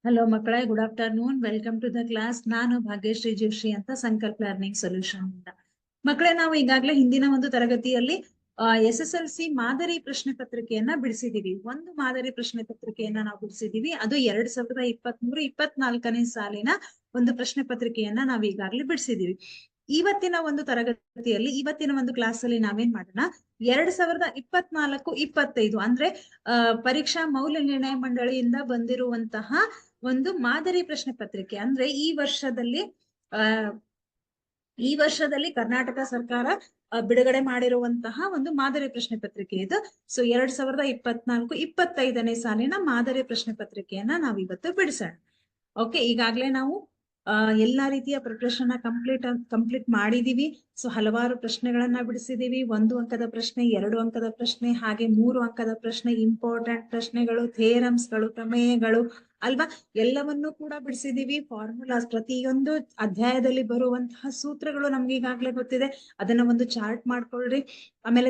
Hello ಮಕ್ಕಳೇ, good afternoon. Welcome to the class. ನಾನು ಭಾಗ್ಯಶ್ರೀ ಜೋಶಿ ಅಂತ ಸಂಕಲ್ಪ ಲರ್ನಿಂಗ್ ಸೊಲ್ಯೂಷನ್ ಇಂದ. ಮಕ್ಕಳೇ, ನಾವು ಈಗಾಗಲೇ ಹಿಂದಿನ ಒಂದು ತರಗತಿಯಲ್ಲಿ SSLC ಮಾದರಿ ಪ್ರಶ್ನೆ ಪತ್ರಿಕೆಯನ್ನ ಬಿಡಿಸಿದೀವಿ. ಒಂದು ಮಾದರಿ ಪ್ರಶ್ನೆ ಪತ್ರಿಕೆಯನ್ನ ನಾವು ಬಿಡಿಸಿದೀವಿ. ಅದು 2023-24ನೇ ಸಾಲಿನ ಒಂದು ಪ್ರಶ್ನೆ ಪತ್ರಿಕೆಯನ್ನ ನಾವು ಈಗಾಗಲೇ ಬಿಡಿಸಿದೀವಿ. ಇವತ್ತಿನ ಒಂದು ತರಗತಿಯಲ್ಲಿ, ಇವತ್ತಿನ ಒಂದು ಕ್ಲಾಸ್ ಅಲ್ಲಿ ನಾವೇನ್ ಮಾಡೋಣ, 2024-25 ಅಂದ್ರೆ ಪರೀಕ್ಷಾ ಮೌಲ್ಯ ನಿರ್ಣಯ ಮಂಡಳಿಯಿಂದ ಬಂದಿರುವಂತಹ ಒಂದು ಮಾದರಿ ಪ್ರಶ್ನೆ ಪತ್ರಿಕೆ. ಅಂದ್ರೆ ಈ ವರ್ಷದಲ್ಲಿ ಕರ್ನಾಟಕ ಸರ್ಕಾರ ಬಿಡುಗಡೆ ಮಾಡಿರುವಂತಹ ಒಂದು ಮಾದರಿ ಪ್ರಶ್ನೆ ಪತ್ರಿಕೆ ಇದು. ಸೊ 2024-25ನೇ ಸಾಲಿನ ಮಾದರಿ ಪ್ರಶ್ನೆ ಪತ್ರಿಕೆಯನ್ನ ನಾವು ಇವತ್ತು ಬಿಡಿಸೋಣ. ಓಕೆ, ಈಗಾಗ್ಲೇ ನಾವು ಎಲ್ಲಾ ರೀತಿಯ ಪ್ರಿಪರೇಷನ್ ಕಂಪ್ಲೀಟ್ ಮಾಡಿದೀವಿ. ಸೊ ಹಲವಾರು ಪ್ರಶ್ನೆಗಳನ್ನ ಬಿಡಿಸಿದೀವಿ. 1 ಅಂಕದ ಪ್ರಶ್ನೆ, 2 ಅಂಕದ ಪ್ರಶ್ನೆ, ಹಾಗೆ 3 ಅಂಕದ ಪ್ರಶ್ನೆ, ಇಂಪಾರ್ಟೆಂಟ್ ಪ್ರಶ್ನೆಗಳು, ಥಿಯರಮ್ಸ್ಗಳು, ಪ್ರಮೇಯಗಳು ಅಲ್ವಾ, ಎಲ್ಲವನ್ನೂ ಕೂಡ ಬಿಡಿಸಿದೀವಿ. ಫಾರ್ಮುಲಾಸ್, ಪ್ರತಿಯೊಂದು ಅಧ್ಯಾಯದಲ್ಲಿ ಬರುವಂತಹ ಸೂತ್ರಗಳು ನಮ್ಗೆ ಈಗಾಗ್ಲೇ ಗೊತ್ತಿದೆ. ಅದನ್ನ ಒಂದು ಚಾರ್ಟ್ ಮಾಡ್ಕೊಳ್ರಿ. ಆಮೇಲೆ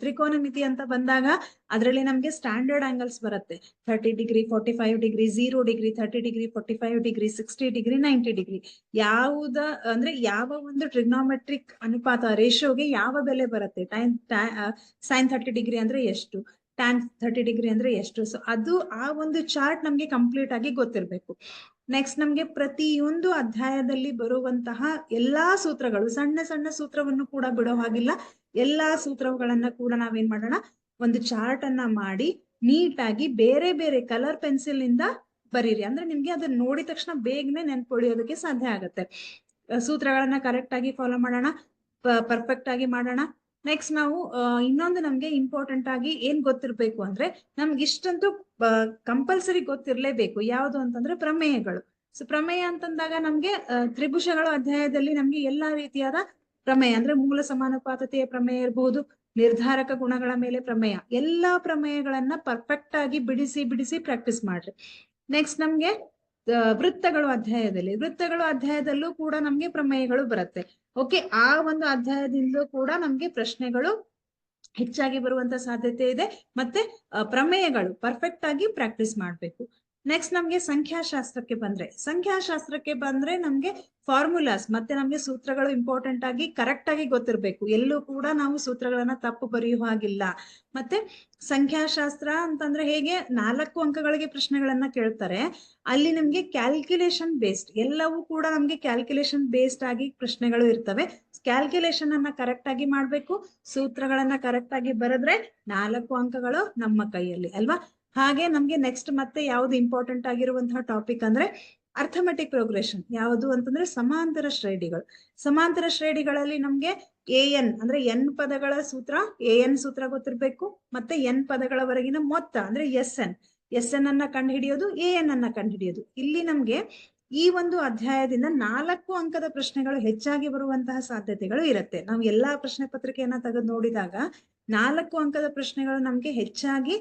ತ್ರಿಕೋನಮಿತಿ ಅಂತ ಬಂದಾಗ ಅದರಲ್ಲಿ ನಮ್ಗೆ ಸ್ಟ್ಯಾಂಡರ್ಡ್ ಆಂಗಲ್ಸ್ ಬರುತ್ತೆ. 30 degree, 45 degree, 0 degree, 30 degree, 45 degree, 60 degree, 90 degree. ಯಾವ ಒಂದು ಟ್ರಿಗ್ನೋಮೆಟ್ರಿಕ್ ಅನುಪಾತ ರೇಷಿಯೋಗೆ ಯಾವ ಬೆಲೆ ಬರುತ್ತೆ, ಸೈನ್ 30 ಡಿಗ್ರಿ ಅಂದ್ರೆ ಎಷ್ಟು, ಟ್ಯಾನ್ 30 ಡಿಗ್ರಿ ಅಂದ್ರೆ ಎಷ್ಟು. ಸೊ ಅದು ಆ ಒಂದು ಚಾರ್ಟ್ ನಮ್ಗೆ ಕಂಪ್ಲೀಟ್ ಆಗಿ ಗೊತ್ತಿರ್ಬೇಕು. ನೆಕ್ಸ್ಟ್ ನಮ್ಗೆ ಪ್ರತಿಯೊಂದು ಅಧ್ಯಾಯದಲ್ಲಿ ಬರುವಂತಹ ಎಲ್ಲಾ ಸೂತ್ರಗಳು, ಸಣ್ಣ ಸಣ್ಣ ಸೂತ್ರವನ್ನು ಕೂಡ ಬಿಡೋ ಹಾಗಿಲ್ಲ. ಎಲ್ಲಾ ಸೂತ್ರಗಳನ್ನ ಕೂಡ ನಾವೇನ್ ಮಾಡೋಣ, ಒಂದು ಚಾರ್ಟ್ ಅನ್ನ ಮಾಡಿ ನೀಟಾಗಿ ಬೇರೆ ಬೇರೆ ಕಲರ್ ಪೆನ್ಸಿಲ್ ಇಂದ ಬರೀರಿ. ಅಂದ್ರೆ ನಿಮ್ಗೆ ಅದನ್ನ ನೋಡಿದ ತಕ್ಷಣ ಬೇಗನೆ ನೆನ್ಪೊಳಿಯೋದಕ್ಕೆ ಸಾಧ್ಯ ಆಗುತ್ತೆ. ಸೂತ್ರಗಳನ್ನ ಕರೆಕ್ಟ್ ಆಗಿ ಫಾಲೋ ಮಾಡೋಣ, ಪರ್ಫೆಕ್ಟ್ ಆಗಿ ಮಾಡೋಣ. ನೆಕ್ಸ್ಟ್ ನಾವು ಇನ್ನೊಂದು ನಮ್ಗೆ ಇಂಪಾರ್ಟೆಂಟ್ ಆಗಿ ಏನ್ ಗೊತ್ತಿರ್ಬೇಕು ಅಂದ್ರೆ, ನಮ್ಗೆ ಇಷ್ಟಂತೂ ಕಂಪಲ್ಸರಿ ಗೊತ್ತಿರ್ಲೇಬೇಕು. ಯಾವುದು ಅಂತಂದ್ರೆ ಪ್ರಮೇಯಗಳು. ಸೊ ಪ್ರಮೇಯ ಅಂತಂದಾಗ ನಮ್ಗೆ ತ್ರಿಭುಜಗಳ ಅಧ್ಯಾಯದಲ್ಲಿ ನಮ್ಗೆ ಎಲ್ಲಾ ರೀತಿಯಾದ ಪ್ರಮೇಯ, ಅಂದ್ರೆ ಮೂಲ ಸಮಾನುಪಾತತೆಯ ಪ್ರಮೇಯ ಇರಬಹುದು, ನಿರ್ಧಾರಕ ಗುಣಗಳ ಮೇಲೆ ಪ್ರಮೇಯ, ಎಲ್ಲಾ ಪ್ರಮೇಯಗಳನ್ನ ಪರ್ಫೆಕ್ಟ್ ಆಗಿ ಬಿಡಿಸಿ ಪ್ರಾಕ್ಟೀಸ್ ಮಾಡ್ರಿ. ನೆಕ್ಸ್ಟ್ ನಮ್ಗೆ ವೃತ್ತಗಳು ಅಧ್ಯಾಯದಲ್ಲೂ ಕೂಡ ನಮ್ಗೆ ಪ್ರಮೇಯಗಳು ಬರುತ್ತೆ. ಓಕೆ, ಆ ಒಂದು ಅಧ್ಯಾಯದಿಂದ ಕೂಡ ನಮ್ಗೆ ಪ್ರಶ್ನೆಗಳು ಹೆಚ್ಚಾಗಿ ಬರುವಂತ ಸಾಧ್ಯತೆ ಇದೆ. ಮತ್ತೆ ಪ್ರಮೇಯಗಳು ಪರ್ಫೆಕ್ಟ್ ಆಗಿ ಪ್ರಾಕ್ಟೀಸ್ ಮಾಡ್ಬೇಕು. ನೆಕ್ಸ್ಟ್ ನಮ್ಗೆ ಸಂಖ್ಯಾಶಾಸ್ತ್ರಕ್ಕೆ ಬಂದ್ರೆ ನಮ್ಗೆ ಫಾರ್ಮುಲಾಸ್ ಮತ್ತೆ ನಮ್ಗೆ ಸೂತ್ರಗಳು ಇಂಪಾರ್ಟೆಂಟ್ ಆಗಿ ಕರೆಕ್ಟ್ ಆಗಿ ಗೊತ್ತಿರ್ಬೇಕು. ಎಲ್ಲೂ ಕೂಡ ನಾವು ಸೂತ್ರಗಳನ್ನ ತಪ್ಪು ಬರೆಯುವ ಹಾಗಿಲ್ಲ. ಮತ್ತೆ ಸಂಖ್ಯಾಶಾಸ್ತ್ರ ಅಂತಂದ್ರೆ ಹೇಗೆ, 4 ಅಂಕಗಳಿಗೆ ಪ್ರಶ್ನೆಗಳನ್ನ ಕೇಳ್ತಾರೆ. ಅಲ್ಲಿ ನಮ್ಗೆ ಕ್ಯಾಲ್ಕುಲೇಷನ್ ಬೇಸ್ಡ್, ಎಲ್ಲವೂ ಕೂಡ ನಮ್ಗೆ ಕ್ಯಾಲ್ಕುಲೇಷನ್ ಬೇಸ್ಡ್ ಆಗಿ ಪ್ರಶ್ನೆಗಳು ಇರ್ತವೆ. ಕ್ಯಾಲ್ಕುಲೇಷನ್ ಅನ್ನ ಕರೆಕ್ಟ್ ಆಗಿ ಮಾಡ್ಬೇಕು. ಸೂತ್ರಗಳನ್ನ ಕರೆಕ್ಟ್ ಆಗಿ ಬರೆದ್ರೆ 4 ಅಂಕಗಳು ನಮ್ಮ ಕೈಯಲ್ಲಿ ಅಲ್ವಾ. ಹಾಗೆ ನಮ್ಗೆ ನೆಕ್ಸ್ಟ್ ಮತ್ತೆ ಯಾವ್ದು ಇಂಪಾರ್ಟೆಂಟ್ ಆಗಿರುವಂತಹ ಟಾಪಿಕ್ ಅಂದ್ರೆ ಅರ್ಥಮೆಟಿಕ್ ಪ್ರೋಗ್ರೆಷನ್. ಯಾವುದು ಅಂತಂದ್ರೆ ಸಮಾಂತರ ಶ್ರೇಣಿಗಳಲ್ಲಿ ನಮ್ಗೆ AN ಅಂದ್ರೆ N ಪದಗಳ ಸೂತ್ರ, AN ಸೂತ್ರ ಗೊತ್ತಿರ್ಬೇಕು. ಮತ್ತೆ N ಪದಗಳವರೆಗಿನ ಮೊತ್ತ ಅಂದ್ರೆ SN ಅನ್ನ ಕಂಡು ಹಿಡಿಯೋದು, AN ಅನ್ನ ಕಂಡು ಹಿಡಿಯೋದು. ಇಲ್ಲಿ ನಮ್ಗೆ ಈ ಒಂದು ಅಧ್ಯಾಯದಿಂದ 4 ಅಂಕದ ಪ್ರಶ್ನೆಗಳು ಹೆಚ್ಚಾಗಿ ಬರುವಂತಹ ಸಾಧ್ಯತೆಗಳು ಇರುತ್ತೆ. ನಾವು ಎಲ್ಲಾ ಪ್ರಶ್ನೆ ಪತ್ರಿಕೆಯನ್ನ ತೆಗೆದು ನೋಡಿದಾಗ 4 ಅಂಕದ ಪ್ರಶ್ನೆಗಳು ನಮ್ಗೆ ಹೆಚ್ಚಾಗಿ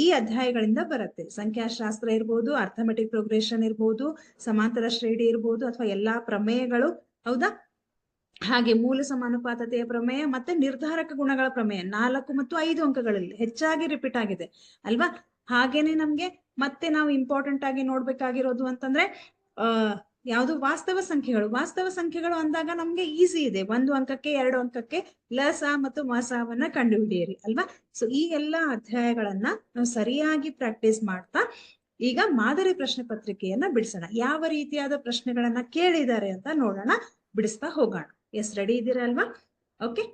ಈ ಅಧ್ಯಾಯಗಳಿಂದ ಬರುತ್ತೆ. ಸಂಖ್ಯಾಶಾಸ್ತ್ರ ಇರ್ಬೋದು, ಅರ್ಥಮೆಟಿಕ್ ಪ್ರೋಗ್ರೆಷನ್ ಇರ್ಬೋದು, ಸಮಾಂತರ ಶ್ರೇಣಿ ಇರ್ಬೋದು, ಅಥವಾ ಎಲ್ಲಾ ಪ್ರಮೇಯಗಳು, ಹೌದಾ. ಹಾಗೆ ಮೂಲ ಸಮಾನುಪಾತತೆಯ ಪ್ರಮೇಯ ಮತ್ತೆ ನಿರ್ಧಾರಕ ಗುಣಗಳ ಪ್ರಮೇಯ 4 ಮತ್ತು 5 ಅಂಕಗಳಲ್ಲಿ ಹೆಚ್ಚಾಗಿ ರಿಪೀಟ್ ಆಗಿದೆ ಅಲ್ವಾ. ಹಾಗೇನೆ ನಮ್ಗೆ ಮತ್ತೆ ನಾವು ಇಂಪಾರ್ಟೆಂಟ್ ಆಗಿ ನೋಡ್ಬೇಕಾಗಿರೋದು ಅಂತಂದ್ರೆ ಯಾವುದು, ವಾಸ್ತವ ಸಂಖ್ಯೆಗಳು ಅಂದಾಗ ನಮ್ಗೆ ಈಸಿ ಇದೆ. 1 ಅಂಕಕ್ಕೆ 2 ಅಂಕಕ್ಕೆ ಲಸ ಮತ್ತು ಮಸವನ್ನ ಕಂಡುಹಿಡಿಯಿರಿ ಅಲ್ವಾ. ಸೊ ಈ ಎಲ್ಲಾ ಅಧ್ಯಾಯಗಳನ್ನ ನಾವು ಸರಿಯಾಗಿ ಪ್ರಾಕ್ಟೀಸ್ ಮಾಡ್ತಾ ಈಗ ಮಾದರಿ ಪ್ರಶ್ನೆ ಪತ್ರಿಕೆಯನ್ನ ಬಿಡಿಸೋಣ. ಯಾವ ರೀತಿಯಾದ ಪ್ರಶ್ನೆಗಳನ್ನ ಕೇಳಿದ್ದಾರೆ ಅಂತ ನೋಡೋಣ, ಬಿಡಿಸ್ತಾ ಹೋಗೋಣ. ಎಸ್, ರೆಡಿ ಇದ್ದೀರಾ ಅಲ್ವಾ? ಓಕೆ,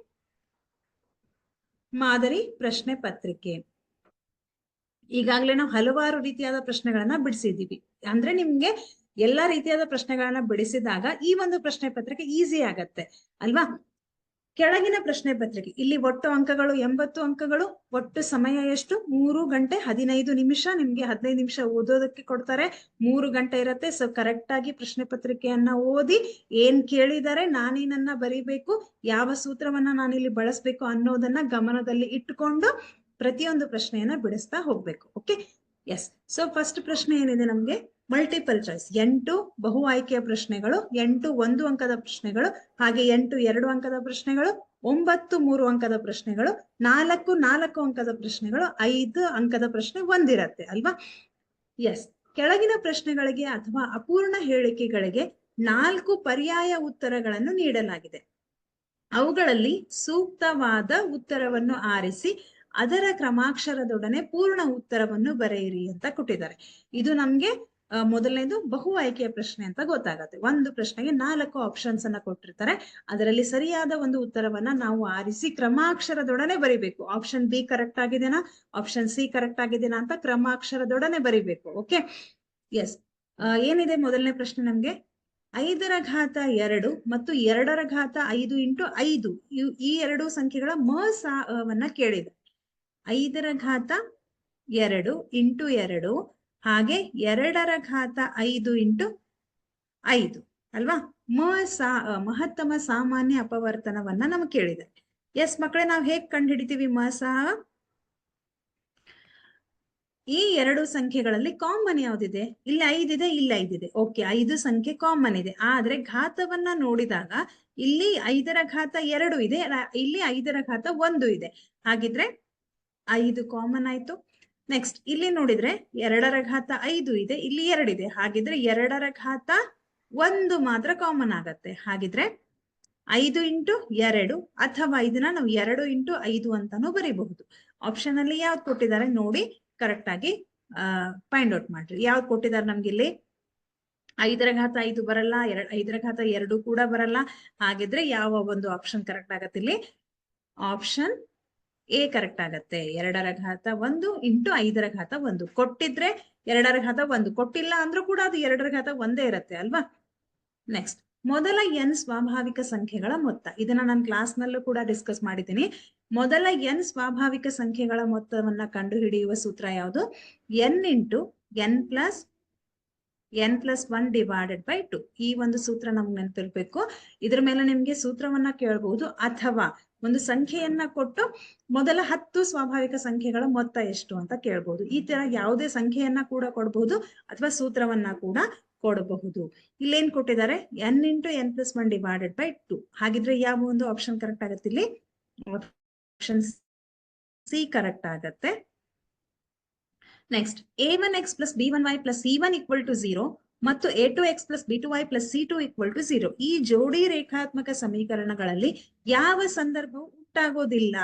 ಮಾದರಿ ಪ್ರಶ್ನೆ ಪತ್ರಿಕೆ. ಈಗಾಗಲೇ ನಾವು ಹಲವಾರು ರೀತಿಯಾದ ಪ್ರಶ್ನೆಗಳನ್ನ ಬಿಡಿಸಿದೀವಿ. ಅಂದ್ರೆ ನಿಮ್ಗೆ ಎಲ್ಲಾ ರೀತಿಯಾದ ಪ್ರಶ್ನೆಗಳನ್ನ ಬಿಡಿಸಿದಾಗ ಈ ಒಂದು ಪ್ರಶ್ನೆ ಪತ್ರಿಕೆ ಈಸಿ ಆಗತ್ತೆ ಅಲ್ವಾ. ಕೆಳಗಿನ ಪ್ರಶ್ನೆ ಪತ್ರಿಕೆ, ಇಲ್ಲಿ ಒಟ್ಟು ಅಂಕಗಳು 80 ಅಂಕಗಳು. ಒಟ್ಟು ಸಮಯ ಎಷ್ಟು? 3 ಗಂಟೆ 15 ನಿಮಿಷ. ನಿಮ್ಗೆ 15 ನಿಮಿಷ ಓದೋದಕ್ಕೆ ಕೊಡ್ತಾರೆ, 3 ಗಂಟೆ ಇರತ್ತೆ. ಸೊ ಕರೆಕ್ಟ್ ಆಗಿ ಪ್ರಶ್ನೆ ಪತ್ರಿಕೆಯನ್ನ ಓದಿ ಏನ್ ಕೇಳಿದ್ದಾರೆ, ನಾನೇನನ್ನ ಬರೀಬೇಕು, ಯಾವ ಸೂತ್ರವನ್ನ ನಾನಿಲ್ಲಿ ಬಳಸ್ಬೇಕು ಅನ್ನೋದನ್ನ ಗಮನದಲ್ಲಿ ಇಟ್ಟುಕೊಂಡು ಪ್ರತಿಯೊಂದು ಪ್ರಶ್ನೆಯನ್ನ ಬಿಡಿಸ್ತಾ ಹೋಗ್ಬೇಕು. Okay, S. ಸೊ ಫಸ್ಟ್ ಪ್ರಶ್ನೆ ಏನಿದೆ ನಮ್ಗೆ, ಮಲ್ಟಿಪಲ್ ಚಾಯ್ಸ್. 8 ಬಹು ಆಯ್ಕೆಯ ಪ್ರಶ್ನೆಗಳು, 8 1 ಅಂಕದ ಪ್ರಶ್ನೆಗಳು, ಹಾಗೆ 8 2 ಅಂಕದ ಪ್ರಶ್ನೆಗಳು, 9 3 ಅಂಕದ ಪ್ರಶ್ನೆಗಳು, 4 4 ಅಂಕದ ಪ್ರಶ್ನೆಗಳು, 5 ಅಂಕದ ಪ್ರಶ್ನೆ ಒಂದಿರತ್ತೆ ಅಲ್ವಾ. ಎಸ್, ಕೆಳಗಿನ ಪ್ರಶ್ನೆಗಳಿಗೆ ಅಥವಾ ಅಪೂರ್ಣ ಹೇಳಿಕೆಗಳಿಗೆ 4 ಪರ್ಯಾಯ ಉತ್ತರಗಳನ್ನು ನೀಡಲಾಗಿದೆ. ಅವುಗಳಲ್ಲಿ ಸೂಕ್ತವಾದ ಉತ್ತರವನ್ನು ಆರಿಸಿ ಅದರ ಕ್ರಮಾಕ್ಷರದೊಡನೆ ಪೂರ್ಣ ಉತ್ತರವನ್ನು ಬರೆಯಿರಿ ಅಂತ ಕೊಟ್ಟಿದ್ದಾರೆ. ಇದು ನಮ್ಗೆ ಮೊದಲನೇದು ಬಹು ಆಯ್ಕೆಯ ಪ್ರಶ್ನೆ ಅಂತ ಗೊತ್ತಾಗತ್ತೆ. ಒಂದು ಪ್ರಶ್ನೆಗೆ 4 ಆಪ್ಷನ್ಸ್ ಅನ್ನ ಕೊಟ್ಟಿರ್ತಾರೆ. ಅದರಲ್ಲಿ ಸರಿಯಾದ ಒಂದು ಉತ್ತರವನ್ನ ನಾವು ಆರಿಸಿ ಕ್ರಮಾಕ್ಷರದೊಡನೆ ಬರಿಬೇಕು. ಆಪ್ಷನ್ ಬಿ ಕರೆಕ್ಟ್ ಆಗಿದೆನಾ, ಆಪ್ಷನ್ ಸಿ ಕರೆಕ್ಟ್ ಆಗಿದೆನಾ ಅಂತ ಕ್ರಮಾಕ್ಷರದೊಡನೆ ಬರಿಬೇಕು. Okay, yes. ಏನಿದೆ ಮೊದಲನೇ ಪ್ರಶ್ನೆ ನಮ್ಗೆ 5ರ ಘಾತ 2 ಮತ್ತು 2ರ ಘಾತ 5 ಇಂಟು 5 ಈ ಎರಡು ಸಂಖ್ಯೆಗಳ ಮಸಾವನ್ನ ಕೇಳಿದೆ. 5ರ ಘಾತ 2 ಇಂಟು 2 ಹಾಗೆ 2ರ ಘಾತ 5 ಇಂಟು 5 ಅಲ್ವಾ. ಮಹತ್ತಮ ಸಾಮಾನ್ಯ ಅಪವರ್ತನವನ್ನ ನಮ್ಗೆ ಕೇಳಿದೆ. ಎಸ್ ಮಕ್ಕಳೇ, ನಾವು ಹೇಗ್ ಕಂಡುಹಿಡಿತೀವಿ ಮಸಾ? ಈ ಎರಡು ಸಂಖ್ಯೆಗಳಲ್ಲಿ ಕಾಮನ್ ಯಾವ್ದಿದೆ? ಇಲ್ಲಿ 5 ಇದೆ, ಇಲ್ಲಿ 5 ಇದೆ. ಓಕೆ, 5 ಸಂಖ್ಯೆ ಕಾಮನ್ ಇದೆ. ಆದ್ರೆ ಘಾತವನ್ನ ನೋಡಿದಾಗ ಇಲ್ಲಿ 5ರ ಘಾತ 2 ಇದೆ, ಇಲ್ಲಿ 5ರ ಘಾತ 1 ಇದೆ. ಹಾಗಿದ್ರೆ 5 ಕಾಮನ್ ಆಯ್ತು. ನೆಕ್ಸ್ಟ್ ಇಲ್ಲಿ ನೋಡಿದ್ರೆ 2ರ ಘಾತ 5 ಇದೆ, ಇಲ್ಲಿ 2 ಇದೆ. ಹಾಗಿದ್ರೆ 2ರ ಘಾತ 1 ಮಾತ್ರ ಕಾಮನ್ ಆಗತ್ತೆ. ಹಾಗಿದ್ರೆ 5 ಇಂಟು 2 ಅಥವಾ ಇದನ್ನ ನಾವು 2 ಇಂಟು 5 ಅಂತಾನು ಬರೀಬಹುದು. ಆಪ್ಷನ್ ಅಲ್ಲಿ ಯಾವ್ದು ಕೊಟ್ಟಿದ್ದಾರೆ ನೋಡಿ, ಕರೆಕ್ಟ್ ಆಗಿ ಫೈಂಡ್ ಔಟ್ ಮಾಡ್ರಿ. ಯಾವ್ದು ಕೊಟ್ಟಿದ್ದಾರೆ ನಮ್ಗೆ ಇಲ್ಲಿ? 5ರ ಘಾತ 5 ಬರಲ್ಲ, 5ರ ಘಾತ 2 ಕೂಡ ಬರಲ್ಲ. ಹಾಗಿದ್ರೆ ಯಾವ ಒಂದು ಆಪ್ಷನ್ ಕರೆಕ್ಟ್ ಆಗತ್ತೆ ಇಲ್ಲಿ? ಆಪ್ಷನ್ ಎ ಕರೆಕ್ಟ್ ಆಗತ್ತೆ. 2ರ ಘಾತ 1 ಇಂಟು 5ರ ಘಾತ 1 ಕೊಟ್ಟಿದ್ರೆ 2ರ ಘಾತ 1, ಕೊಟ್ಟಿಲ್ಲ ಅಂದ್ರೂ ಕೂಡ ಅದು 2ರ ಘಾತ 1 ಇರತ್ತೆ ಅಲ್ವಾ. ನೆಕ್ಸ್ಟ್, ಮೊದಲ n ಸ್ವಾಭಾವಿಕ ಸಂಖ್ಯೆಗಳ ಮೊತ್ತ. ಇದನ್ನ ನಾನು ಕ್ಲಾಸ್ ನಲ್ಲೂ ಕೂಡ ಡಿಸ್ಕಸ್ ಮಾಡಿದ್ದೀನಿ. ಮೊದಲ n ಸ್ವಾಭಾವಿಕ ಸಂಖ್ಯೆಗಳ ಮೊತ್ತವನ್ನ ಕಂಡುಹಿಡಿಯುವ ಸೂತ್ರ ಯಾವುದು? n into n plus 1 divided by 2. ಈ ಒಂದು ಸೂತ್ರ ನಮ್ಗೆ ನೆನಪಿರ್ಬೇಕು. ಇದ್ರ ಮೇಲೆ ನಿಮ್ಗೆ ಸೂತ್ರವನ್ನ ಕೇಳಬಹುದು, ಅಥವಾ ಒಂದು ಸಂಖ್ಯೆಯನ್ನ ಕೊಟ್ಟು ಮೊದಲ 10 ಸ್ವಾಭಾವಿಕ ಸಂಖ್ಯೆಗಳ ಮೊತ್ತ ಎಷ್ಟು ಅಂತ ಕೇಳಬಹುದು. ಈ ತರ ಯಾವುದೇ ಸಂಖ್ಯೆಯನ್ನ ಕೂಡ ಕೊಡಬಹುದು ಅಥವಾ ಸೂತ್ರವನ್ನ ಕೂಡ ಕೊಡಬಹುದು. ಇಲ್ಲೇನ್ ಕೊಟ್ಟಿದ್ದಾರೆ? n into n plus 1 divided by 2. ಹಾಗಿದ್ರೆ ಯಾವ ಒಂದು ಆಪ್ಷನ್ ಕರೆಕ್ಟ್ ಆಗತ್ತೆ ಇಲ್ಲಿ? ಆಪ್ಷನ್ ಸಿ ಕರೆಕ್ಟ್ ಆಗತ್ತೆ. Next, a1x plus b1y plus c1 equal to 0 ಮತ್ತು a2x plus b2y plus c2 equal to 0. ಈ ಜೋಡಿ ರೇಖಾತ್ಮಕ ಸಮೀಕರಣಗಳಲ್ಲಿ ಯಾವ ಸಂದರ್ಭವು ಉಂಟಾಗೋದಿಲ್ಲ?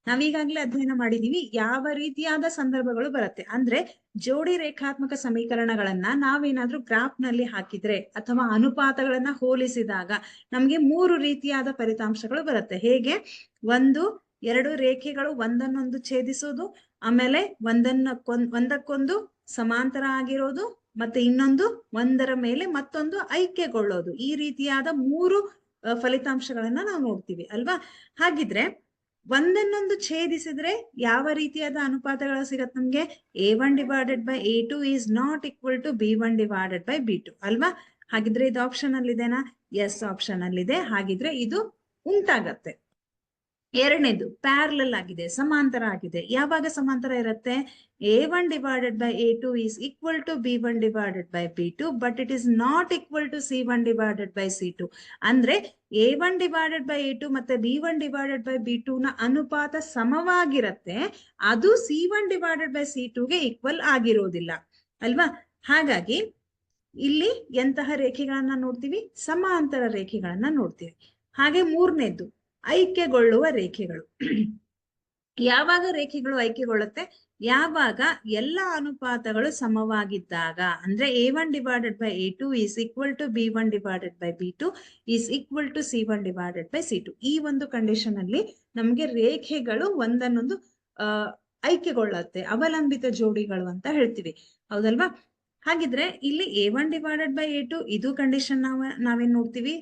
ನಾವೀಗಾಗ್ಲೇ ಅಧ್ಯಯನ ಮಾಡಿದೀವಿ ಯಾವ ರೀತಿಯಾದ ಸಂದರ್ಭಗಳು ಬರುತ್ತೆ ಅಂದ್ರೆ, ಜೋಡಿ ರೇಖಾತ್ಮಕ ಸಮೀಕರಣಗಳನ್ನ ನಾವೇನಾದ್ರೂ ಗ್ರಾಫ್ ನಲ್ಲಿ ಹಾಕಿದ್ರೆ ಅಥವಾ ಅನುಪಾತಗಳನ್ನ ಹೋಲಿಸಿದಾಗ ನಮ್ಗೆ 3 ರೀತಿಯಾದ ಫಲಿತಾಂಶಗಳು ಬರುತ್ತೆ. ಹೇಗೆ? 1, 2 ರೇಖೆಗಳು ಒಂದನ್ನೊಂದು ಛೇದಿಸೋದು, ಆಮೇಲೆ ಒಂದಕ್ಕೊಂದು ಸಮಾಂತರ ಆಗಿರೋದು, ಮತ್ತೆ ಇನ್ನೊಂದು ಒಂದರ ಮೇಲೆ ಮತ್ತೊಂದು ಐಕ್ಯಗೊಳ್ಳೋದು. ಈ ರೀತಿಯಾದ 3 ಫಲಿತಾಂಶಗಳನ್ನ ನಾವು ನೋಡ್ತೀವಿ ಅಲ್ವಾ. ಹಾಗಿದ್ರೆ ಒಂದನ್ನೊಂದು ಛೇದಿಸಿದ್ರೆ ಯಾವ ರೀತಿಯಾದ ಅನುಪಾತಗಳು ಸಿಗತ್ತೆ ನಮ್ಗೆ? a1 divided by a2 is not equal to b1 divided by b2 ಅಲ್ವಾ. ಹಾಗಿದ್ರೆ ಇದು ಆಪ್ಷನ್ ಅಲ್ಲಿ ಇದೆನಾ? ಎಸ್, ಆಪ್ಷನ್ ಅಲ್ಲಿ ಇದೆ. ಹಾಗಿದ್ರೆ ಇದು ಉಂಟಾಗತ್ತೆ. ಎರಡನೇದು ಪ್ಯಾರಲಲ್ ಆಗಿದೆ, ಸಮಾಂತರ ಆಗಿದೆ. ಯಾವಾಗ ಸಮಾಂತರ ಇರುತ್ತೆ? a1 divided by a2 is equal to b1 divided by b2 but it is not equal to c1 divided by c2. ಅಂದ್ರೆ a1 ಡಿವೈಡೆಡ್ ಬೈ a2 ಮತ್ತೆ b1 ಡಿವೈಡೆಡ್ ಬೈ b2 ನ ಅನುಪಾತ ಸಮವಾಗಿರತ್ತೆ, ಅದು c1 ಡಿವೈಡೆಡ್ ಬೈ c2 ಗೆ equal ಆಗಿರೋದಿಲ್ಲ ಅಲ್ವಾ. ಹಾಗಾಗಿ ಇಲ್ಲಿ ಎಂತಹ ರೇಖೆಗಳನ್ನ ನೋಡ್ತೀವಿ? ಸಮಾಂತರ ರೇಖೆಗಳನ್ನ ನೋಡ್ತೀವಿ. ಹಾಗೆ ಮೂರನೇದ್ದು ಐಕ್ಯಗೊಳ್ಳುವ ರೇಖೆಗಳು. ಯಾವಾಗ ರೇಖೆಗಳು ಐಕ್ಯಗೊಳ್ಳುತ್ತೆ? ಯಾವಾಗ ಎಲ್ಲ ಅನುಪಾತಗಳು ಸಮವಾಗಿದ್ದಾಗ. ಅಂದ್ರೆ a1 divided by a2 is equal to b1 divided by b2 is equal to c1 divided by c2. ಈ ಒಂದು ಕಂಡೀಷನ್ ಅಲ್ಲಿ ನಮ್ಗೆ ರೇಖೆಗಳು ಒಂದನ್ನೊಂದು ಐಕ್ಯಗೊಳ್ಳುತ್ತೆ, ಅವಲಂಬಿತ ಜೋಡಿಗಳು ಅಂತ ಹೇಳ್ತೀವಿ, ಹೌದಲ್ವಾ. ಹಾಗಿದ್ರೆ ಇಲ್ಲಿ a1 ಡಿವೈಡೆಡ್ ಬೈ a2 ಇದು ಕಂಡೀಷನ್ ನಾವೇನ್ ನೋಡ್ತೀವಿ?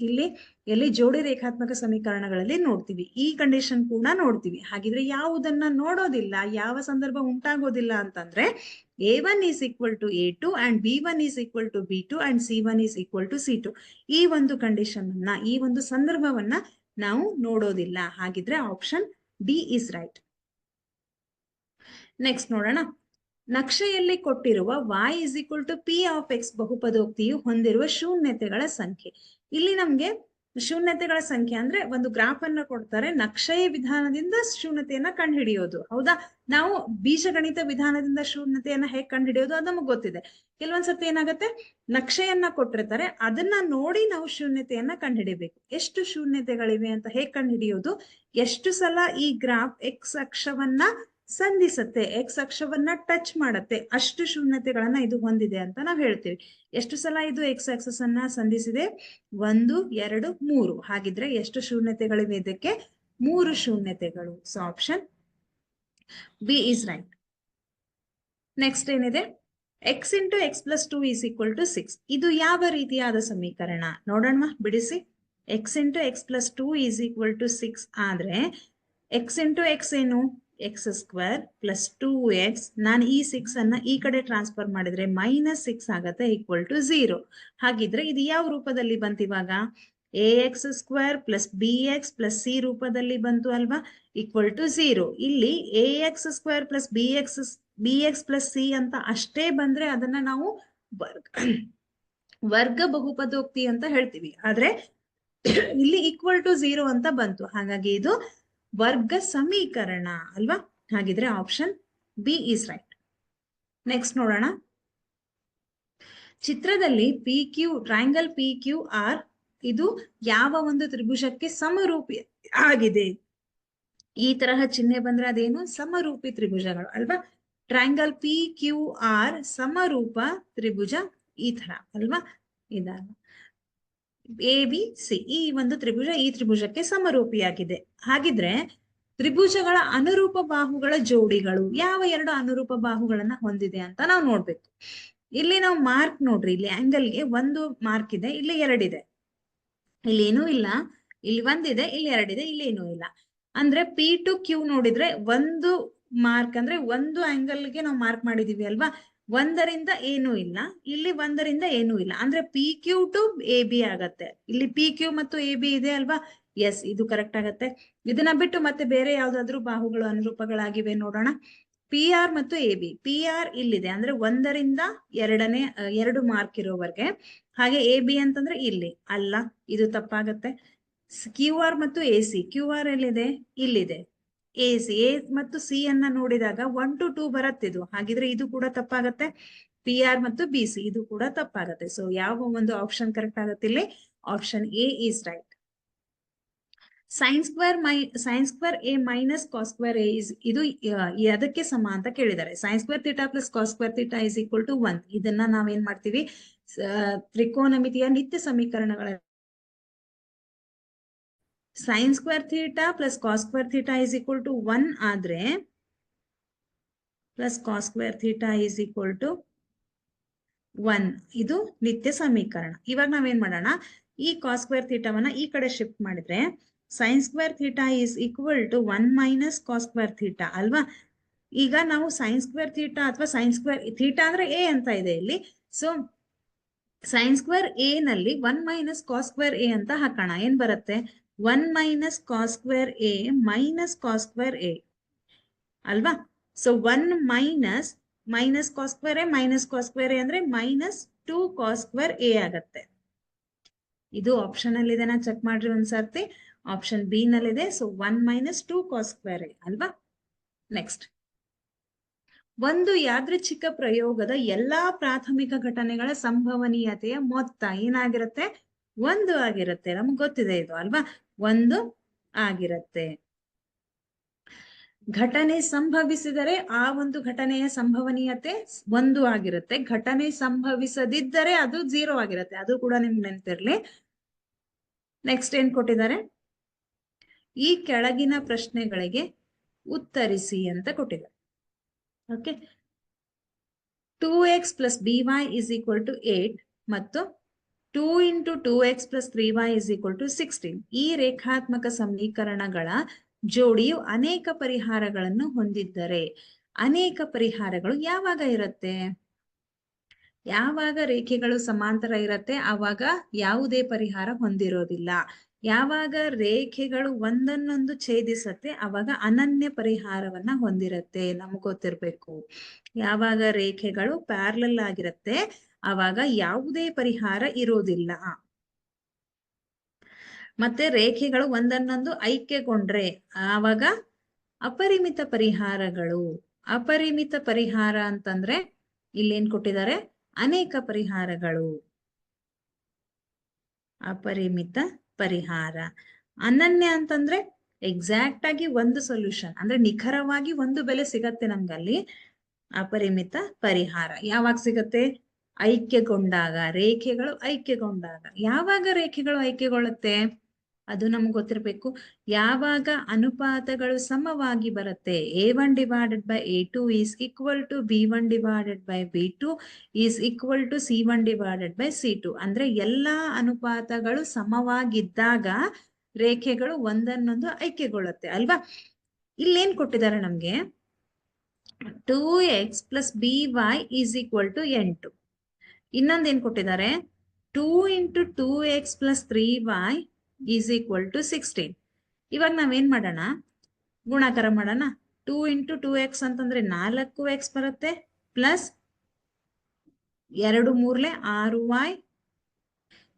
ಇಲ್ಲಿ ಎಲ್ಲಿ ಜೋಡಿ ರೇಖಾತ್ಮಕ ಸಮೀಕರಣಗಳಲ್ಲಿ ನೋಡ್ತೀವಿ, ಈ ಕಂಡೀಷನ್ ಕೂಡ ನೋಡ್ತೀವಿ. ಹಾಗಿದ್ರೆ ಯಾವುದನ್ನ ನೋಡೋದಿಲ್ಲ, ಯಾವ ಸಂದರ್ಭ ಉಂಟಾಗೋದಿಲ್ಲ ಅಂತಂದ್ರೆ a1 is equal to a2 and b1 is equal to b2 and c1 is equal to c2. ಈ ಒಂದು ಕಂಡೀಷನ್ ಅನ್ನ, ಈ ಒಂದು ಸಂದರ್ಭವನ್ನ ನಾವು ನೋಡೋದಿಲ್ಲ. ಹಾಗಿದ್ರೆ option D is right. Next ನೋಡೋಣ. ನಕ್ಷೆಯಲ್ಲಿ ಕೊಟ್ಟಿರುವ y is equal to p of x ಬಹುಪದೋಕ್ತಿಯು ಹೊಂದಿರುವ ಶೂನ್ಯತೆಗಳ ಸಂಖ್ಯೆ. ಇಲ್ಲಿ ನಮ್ಗೆ ಶೂನ್ಯತೆಗಳ ಸಂಖ್ಯೆ ಅಂದ್ರೆ ಒಂದು ಗ್ರಾಫ್ ಅನ್ನ ಕೊಡ್ತಾರೆ, ನಕ್ಷೆಯ ವಿಧಾನದಿಂದ ಶೂನ್ಯತೆಯನ್ನ ಕಂಡುಹಿಡಿಯೋದು, ಹೌದಾ. ನಾವು ಬೀಜಗಣಿತ ವಿಧಾನದಿಂದ ಶೂನ್ಯತೆಯನ್ನ ಹೇಗೆ ಕಂಡುಹಿಡಿಯೋದು ಅದು ನಮಗೆ ಗೊತ್ತಿದೆ. ಕೆಲವೊಂದ್ಸತಿ ಏನಾಗುತ್ತೆ, ನಕ್ಷೆಯನ್ನ ಕೊಟ್ಟಿರ್ತಾರೆ, ಅದನ್ನ ನೋಡಿ ನಾವು ಶೂನ್ಯತೆಯನ್ನ ಕಂಡುಹಿಡಿಬೇಕು. ಎಷ್ಟು ಶೂನ್ಯತೆಗಳಿವೆ ಅಂತ ಹೇಗೆ ಕಂಡುಹಿಡಿಯೋದು, ಎಷ್ಟು ಸಲ ಈ ಗ್ರಾಫ್ ಎಕ್ಸ್ ಅಕ್ಷವನ್ನ ಸಂಧಿಸುತ್ತೆ, ಎಕ್ಸ್ ಅಕ್ಷವನ್ನ ಟಚ್ ಮಾಡುತ್ತೆ, ಅಷ್ಟು ಶೂನ್ಯತೆಗಳನ್ನ ಇದು ಹೊಂದಿದೆ ಅಂತ ನಾವು ಹೇಳ್ತೀವಿ. ಎಷ್ಟು ಸಲ ಇದು ಎಕ್ಸ್ ಆಕ್ಸಸ್ ಅನ್ನ ಸಂಧಿಸಿದೆ? 1, 2, 3. ಹಾಗಿದ್ರೆ ಎಷ್ಟು ಶೂನ್ಯತೆಗಳಿವೆ ಇದಕ್ಕೆ? 3 ಶೂನ್ಯತೆಗಳು. So option B is right. Next ಏನಿದೆ, x into x plus 2 is equal to 6. ಇದು ಯಾವ ರೀತಿಯಾದ ಸಮೀಕರಣ ನೋಡೋಣ, ಬಿಡಿಸಿ. X into x plus 2 is equal to 6 ಆದ್ರೆ ಎಕ್ಸ್ ಇಂಟು ಎಕ್ಸ್ ಏನು? X square plus 2x. ನಾನು ಈ 6 ಅನ್ನ ಈ ಕಡೆ ಟ್ರಾನ್ಸ್ಫರ್ ಮಾಡಿದ್ರೆ -6 ಆಗತ್ತೆ, ಈಕ್ವಲ್ ಟು 0. ಹಾಗಿದ್ರೆ ಇದು ಯಾವ ರೂಪದಲ್ಲಿ ಬಂತು ಇವಾಗ? ax square plus bx plus c ರೂಪದಲ್ಲಿ ಬಂತು ಅಲ್ವಾ, ಈಕ್ವಲ್ ಟು 0. ಇಲ್ಲಿ ax square plus bx plus c ಅಂತ ಅಷ್ಟೇ ಬಂದ್ರೆ ಅದನ್ನ ನಾವು ವರ್ಗ ಬಹುಪದೋಕ್ತಿ ಅಂತ ಹೇಳ್ತೀವಿ. ಆದ್ರೆ ಇಲ್ಲಿ ಈಕ್ವಲ್ ಟು 0 ಅಂತ ಬಂತು, ಹಾಗಾಗಿ ಇದು ವರ್ಗ ಸಮೀಕರಣ ಅಲ್ವಾ. ಹಾಗಿದ್ರೆ option B is right. Next ನೋಡೋಣ, ಚಿತ್ರದಲ್ಲಿ ಟ್ರಯಾಂಗಲ್ PQR ಇದು ಯಾವ ಒಂದು ತ್ರಿಭುಜಕ್ಕೆ ಸಮರೂಪಿ ಆಗಿದೆ? ಈ ತರಹ ಚಿಹ್ನೆ ಬಂದ್ರೆ ಅದೇನು? ಸಮರೂಪಿ ತ್ರಿಭುಜಗಳು ಅಲ್ವಾ. ಟ್ರಯಾಂಗಲ್ PQR ಸಮರೂಪ ತ್ರಿಭುಜ ಈ ತರ ಅಲ್ವಾ, ಇದಾಗ ABC ಈ ಒಂದು ತ್ರಿಭುಜ ಈ ತ್ರಿಭುಜಕ್ಕೆ ಸಮರೂಪಿಯಾಗಿದೆ. ಹಾಗಿದ್ರೆ ತ್ರಿಭುಜಗಳ ಅನುರೂಪ ಬಾಹುಗಳ ಜೋಡಿಗಳು ಯಾವ 2 ಅನುರೂಪ ಬಾಹುಗಳನ್ನ ಹೊಂದಿದೆ ಅಂತ ನಾವು ನೋಡ್ಬೇಕು. ಇಲ್ಲಿ ನಾವು ಮಾರ್ಕ್ ನೋಡ್ರಿ, ಇಲ್ಲಿ ಆಂಗಲ್ಗೆ 1 ಮಾರ್ಕ್ ಇದೆ, ಇಲ್ಲಿ 2 ಇದೆ, ಇಲ್ಲಿ ಏನೂ ಇಲ್ಲ, ಇಲ್ಲಿ 1 ಇದೆ, ಇಲ್ಲಿ 2 ಇದೆ, ಇಲ್ಲಿ ಏನೂ ಇಲ್ಲ. ಅಂದ್ರೆ P to Q ನೋಡಿದ್ರೆ 1 ಮಾರ್ಕ್ ಅಂದ್ರೆ 1 ಆಂಗಲ್ಗೆ ನಾವು ಮಾರ್ಕ್ ಮಾಡಿದೀವಿ ಅಲ್ವಾ. 1ರಿಂದ ಏನೂ ಇಲ್ಲ, ಇಲ್ಲಿ 1ರಿಂದ ಏನೂ ಇಲ್ಲ, ಅಂದ್ರೆ PQ ಟು AB ಆಗತ್ತೆ. ಇಲ್ಲಿ PQ ಮತ್ತು AB ಇದೆ ಅಲ್ವಾ, ಎಸ್ ಇದು ಕರೆಕ್ಟ್ ಆಗತ್ತೆ. ಇದನ್ನ ಬಿಟ್ಟು ಮತ್ತೆ ಬೇರೆ ಯಾವ್ದಾದ್ರು ಬಾಹುಗಳು ಅನುರೂಪಗಳಾಗಿವೆ ನೋಡೋಣ. PR ಮತ್ತು AB. PR ಇಲ್ಲಿದೆ, ಅಂದ್ರೆ 1ರಿಂದ 2 ಮಾರ್ಕ್ ಇರೋವರೆಗೆ. ಹಾಗೆ AB ಅಂತಂದ್ರೆ ಇಲ್ಲಿ ಅಲ್ಲ, ಇದು ತಪ್ಪಾಗತ್ತೆ. QR ಮತ್ತು AC. QR ಎಲ್ಲಿದೆ? ಇಲ್ಲಿದೆ. AC A ಮತ್ತು C ಅನ್ನ ನೋಡಿದಾಗ 1 to 2 ಬರತ್ತಿದು, ಹಾಗಿದ್ರೆ ಇದು ಕೂಡ ತಪ್ಪಾಗತ್ತೆ. PR ಮತ್ತು BC ಇದು ಕೂಡ ತಪ್ಪಾಗತ್ತೆ. ಸೊ ಯಾವ ಒಂದು ಆಪ್ಷನ್ ಕರೆಕ್ಟ್ ಆಗತ್ತೆ ಇಲ್ಲಿ? Option A is right. Sine square A minus cos square A ಇದು ಅದಕ್ಕೆ ಸಮ ಅಂತ ಕೇಳಿದ್ದಾರೆ. Sine square theta plus cos square theta is equal to 1. ಇದನ್ನ ನಾವೇನ್ ಮಾಡ್ತೀವಿ, ತ್ರಿಕೋನಮಿತಿಯ ನಿತ್ಯ ಸಮೀಕರಣಗಳ sine square theta plus cos square theta is equal to 1 ಆದ್ರೆ plus cos square theta is equal to 1 ಇದು ನಿತ್ಯ ಸಮೀಕರಣ. ಇವಾಗ ನಾವೇನ್ ಮಾಡೋಣ, ಈ ಕಾಸ್ ಸ್ಕ್ವೇರ್ ಥೀಟಾವನ್ನ ಈ ಕಡೆ ಶಿಫ್ಟ್ ಮಾಡಿದ್ರೆ sine square theta is equal to 1 minus cos square theta ಅಲ್ವಾ. ಈಗ ನಾವು ಸೈನ್ ಸ್ಕ್ವೇರ್ ಥೀಟಾ ಅಥವಾ ಸೈನ್ ಸ್ಕ್ವೇರ್ ಥೀಟಾ ಅಂದ್ರೆ A ಅಂತ ಇದೆ ಇಲ್ಲಿ. ಸೊ ಸೈನ್ ಸ್ಕ್ವೇರ್ A ನಲ್ಲಿ 1 ಮೈನಸ್ ಕಾಸ್ ಸ್ಕ್ವೇರ್ A ಅಂತ ಹಾಕೋಣ. ಏನ್ ಬರುತ್ತೆ? 1 minus cos square A minus cos square A ಅಲ್ವಾ. So 1 minus cos square A minus cos square A ಅಂದ್ರೆ ಮೈನಸ್ 2 ಕಾಸ್ ಸ್ಕ್ವೇರ್ A ಆಗತ್ತೆ. ಇದು ಆಪ್ಷನ್ ಅಲ್ಲಿ ಇದೆ, ನಾ ಚೆಕ್ ಮಾಡ್ರಿ ಒಂದ್ಸರ್ತಿ. ಆಪ್ಷನ್ ಬಿ ನಲ್ಲಿದೆ. So 1 minus 2 cos square A ಅಲ್ವಾ. ನೆಕ್ಸ್ಟ್, ಒಂದು ಯಾದೃಚ್ಛಿಕ ಪ್ರಯೋಗದ ಎಲ್ಲಾ ಪ್ರಾಥಮಿಕ ಘಟನೆಗಳ ಸಂಭವನೀಯತೆಯ ಮೊತ್ತ ಏನಾಗಿರುತ್ತೆ? 1 ಆಗಿರುತ್ತೆ. ನಮ್ಗೆ ಗೊತ್ತಿದೆ ಇದು ಅಲ್ವಾ, 1 ಆಗಿರುತ್ತೆ. ಘಟನೆ ಸಂಭವಿಸಿದರೆ ಆ ಒಂದು ಘಟನೆಯ ಸಂಭವನೀಯತೆ 1 ಆಗಿರುತ್ತೆ. ಘಟನೆ ಸಂಭವಿಸದಿದ್ದರೆ ಅದು 0 ಆಗಿರುತ್ತೆ. ಅದು ಕೂಡ ನಿಮ್ಗೆ ನೆನಪಿರ್ಲಿ. ನೆಕ್ಸ್ಟ್ ಏನ್ ಕೊಟ್ಟಿದ್ದಾರೆ, ಈ ಕೆಳಗಿನ ಪ್ರಶ್ನೆಗಳಿಗೆ ಉತ್ತರಿಸಿ ಅಂತ ಕೊಟ್ಟಿದ್ದಾರೆ. Okay, 2x plus by is equal to 8 ಮತ್ತು 2 into 2x plus 3y is equal to 16. ಈ ರೇಖಾತ್ಮಕ ಸಮೀಕರಣಗಳ ಜೋಡಿಯು ಅನೇಕ ಪರಿಹಾರಗಳನ್ನು ಹೊಂದಿದ್ದರೆ ಅನೇಕ ಪರಿಹಾರಗಳು ಯಾವಾಗ ಇರುತ್ತೆ? ಯಾವಾಗ ರೇಖೆಗಳು ಸಮಾಂತರ ಇರತ್ತೆ ಆವಾಗ ಯಾವುದೇ ಪರಿಹಾರ ಹೊಂದಿರೋದಿಲ್ಲ. ಯಾವಾಗ ರೇಖೆಗಳು ಒಂದನ್ನೊಂದು ಛೇದಿಸತ್ತೆ ಆವಾಗ ಅನನ್ಯ ಪರಿಹಾರವನ್ನ ಹೊಂದಿರತ್ತೆ. ನಮ್ಗೆ ಗೊತ್ತಿರ್ಬೇಕು, ಯಾವಾಗ ರೇಖೆಗಳು ಪ್ಯಾರಲಲ್ ಆಗಿರತ್ತೆ ಆವಾಗ ಯಾವುದೇ ಪರಿಹಾರ ಇರೋದಿಲ್ಲ. ಮತ್ತೆ ರೇಖೆಗಳು ಒಂದನ್ನೊಂದು ಐಕ್ಯಗೊಂಡ್ರೆ ಆವಾಗ ಅಪರಿಮಿತ ಪರಿಹಾರಗಳು. ಅಪರಿಮಿತ ಪರಿಹಾರ ಅಂತಂದ್ರೆ ಇಲ್ಲೇನ್ ಕೊಟ್ಟಿದ್ದಾರೆ? ಅನೇಕ ಪರಿಹಾರಗಳು. ಅಪರಿಮಿತ ಪರಿಹಾರ. ಅನನ್ಯ ಅಂತಂದ್ರೆ ಎಕ್ಸಾಕ್ಟ್ ಆಗಿ ಒಂದು ಸೊಲ್ಯೂಷನ್, ಅಂದ್ರೆ ನಿಖರವಾಗಿ ಒಂದು ಬೆಲೆ ಸಿಗತ್ತೆ ನಮ್ಗಲ್ಲಿ. ಅಪರಿಮಿತ ಪರಿಹಾರ ಯಾವಾಗ ಸಿಗತ್ತೆ? ಐಕ್ಯಗೊಂಡಾಗ, ರೇಖೆಗಳು ಐಕ್ಯಗೊಂಡಾಗ. ಯಾವಾಗ ರೇಖೆಗಳು ಐಕ್ಯಗೊಳ್ಳುತ್ತೆ ಅದು ನಮ್ಗೆ ಗೊತ್ತಿರ್ಬೇಕು. ಯಾವಾಗ ಅನುಪಾತಗಳು ಸಮವಾಗಿ ಬರುತ್ತೆ. A1 divided by A2 is equal to B1 divided by B2 is equal to C1 divided by C2. ಅಂದ್ರೆ ಎಲ್ಲಾ ಅನುಪಾತಗಳು ಸಮವಾಗಿದ್ದಾಗ ರೇಖೆಗಳು ಒಂದನ್ನೊಂದು ಐಕ್ಯಗೊಳ್ಳುತ್ತೆ ಅಲ್ವಾ? ಇಲ್ಲೇನ್ ಕೊಟ್ಟಿದ್ದಾರೆ ನಮ್ಗೆ? 2x plus by is equal to 8. ಇನ್ನೊಂದೇನ್ ಕೊಟ್ಟಿದ್ದಾರೆ? 2 into 2x plus 3y is equal to 16. ಇವಾಗ ನಾವೇನ್ ಮಾಡೋಣ? ಗುಣಾಕಾರ ಮಾಡೋಣ. 2 into 2x ಅಂತಂದ್ರೆ 4x ಬರುತ್ತೆ, plus 2 3 6y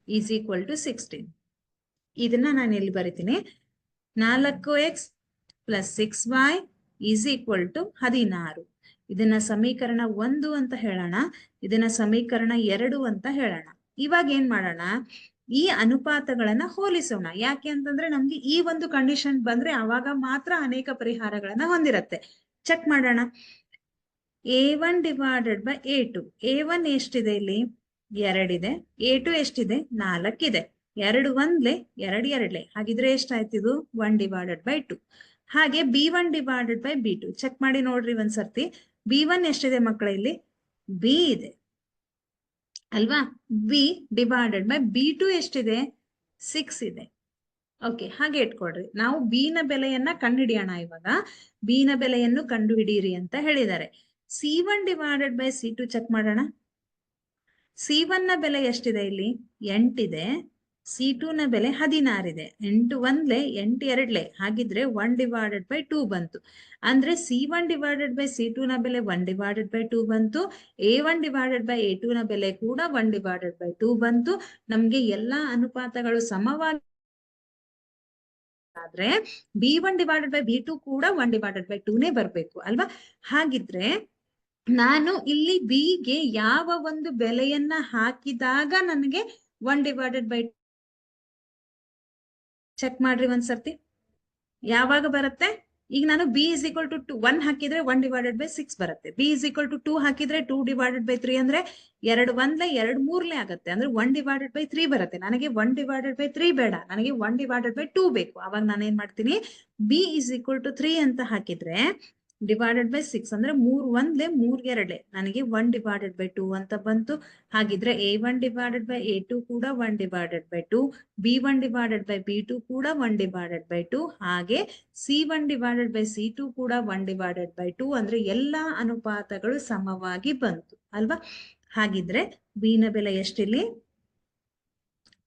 is equal to 16. ಇದನ್ನ ನಾನು ಇಲ್ಲಿ ಬರಿತೀನಿ. 4x plus 6y is equal to 16. ಇದನ್ನ ಸಮೀಕರಣ 1 ಅಂತ ಹೇಳೋಣ, ಇದನ್ನ ಸಮೀಕರಣ 2 ಅಂತ ಹೇಳೋಣ. ಇವಾಗ ಏನ್ ಮಾಡೋಣ? ಈ ಅನುಪಾತಗಳನ್ನ ಹೋಲಿಸೋಣ. ಯಾಕೆ ಅಂತಂದ್ರೆ ನಮ್ಗೆ ಈ ಒಂದು ಕಂಡೀಷನ್ ಬಂದ್ರೆ ಅವಾಗ ಮಾತ್ರ ಅನೇಕ ಪರಿಹಾರಗಳನ್ನ ಹೊಂದಿರತ್ತೆ. ಚೆಕ್ ಮಾಡೋಣ. A1 divided by A2. A1 ಎಷ್ಟಿದೆ ಇಲ್ಲಿ? 2 ಇದೆ. A2 ಎಷ್ಟಿದೆ? 4 ಇದೆ. 2 1 2 2. ಹಾಗಿದ್ರೆ ಎಷ್ಟಾಯ್ತು ಇದು? 1 divided by 2. ಹಾಗೆ B1 divided by B2 check ಮಾಡಿ ನೋಡ್ರಿ ಒಂದ್ಸರ್ತಿ. B1 ಎಷ್ಟಿದೆ ಮಕ್ಕಳ ಇಲ್ಲಿ? B ಇದೆ ಅಲ್ವಾ? B divided by B2 ಎಷ್ಟಿದೆ? 6 ಇದೆ. ಓಕೆ, ಹಾಗೆ ಇಟ್ಕೊಡ್ರಿ. ನಾವು B ನ ಬೆಲೆಯನ್ನ ಕಂಡುಹಿಡಿಯೋಣ. ಇವಾಗ B ನ ಬೆಲೆಯನ್ನು ಕಂಡುಹಿಡಿಯಿರಿ ಅಂತ ಹೇಳಿದ್ದಾರೆ. C1 divided by C2 check ಮಾಡೋಣ. C1 ನ ಬೆಲೆ ಎಷ್ಟಿದೆ ಇಲ್ಲಿ? 8 ಇದೆ. C2 ನ ಬೆಲೆ 16 ಇದೆ. 8 1 8 2. ಹಾಗಿದ್ರೆ 1 divided by 2 ಬಂತು. ಅಂದ್ರೆ C1 divided by C2 ನ ಬೆಲೆ 1 divided by 2 ಬಂತು. A1 divided by A2 ನ ಬೆಲೆ ಕೂಡ 1 divided by 2 ಬಂತು. ನಮ್ಗೆ ಎಲ್ಲಾ ಅನುಪಾತಗಳು ಸಮವಾಗಿ ಆದ್ರೆ B1 divided by B2 ಕೂಡ 1 divided by 2ನೇ ಬರ್ಬೇಕು ಅಲ್ವಾ? ಹಾಗಿದ್ರೆ ನಾನು ಇಲ್ಲಿ B ಗೆ ಯಾವ ಒಂದು ಬೆಲೆಯನ್ನ ಹಾಕಿದಾಗ ನನಗೆ 1 divided by ಚೆಕ್ ಮಾಡ್ರಿ ಒಂದ್ಸರ್ತಿ. ಯಾವಾಗ ಬರುತ್ತೆ? ಈಗ ನಾನು B is equal to 2 1 ಹಾಕಿದ್ರೆ 1 divided by 6 ಬರುತ್ತೆ. B is equal to 2 ಹಾಕಿದ್ರೆ 2 divided by 3 ಅಂದ್ರೆ 2 1 2 3 ಆಗತ್ತೆ. ಅಂದ್ರೆ 1 divided by 3 ಬರುತ್ತೆ. ನನಗೆ 1 divided by 3 ಬೇಡ, ನನಗೆ 1 divided by 2 ಬೇಕು. ಅವಾಗ ನಾನು ಏನ್ ಮಾಡ್ತೀನಿ? B is equal to 3 ಅಂತ ಹಾಕಿದ್ರೆ divided by 6 ಅಂದ್ರೆ 3 1 3 2. ನನಗೆ 1 divided by 2 ಅಂತ ಬಂತು. ಹಾಗಿದ್ರೆ A1 divided by A2 ಕೂಡ 1 divided by 2, B1 divided by B2 ಕೂಡ 1 divided by 2, ಹಾಗೆ C1 divided by C2 ಕೂಡ 1 divided by 2. ಅಂದ್ರೆ ಎಲ್ಲಾ ಅನುಪಾತಗಳು ಸಮವಾಗಿ ಬಂತು ಅಲ್ವಾ? ಹಾಗಿದ್ರೆ B ನ ಬೆಲೆ ಎಷ್ಟಿಲ್ಲಿ?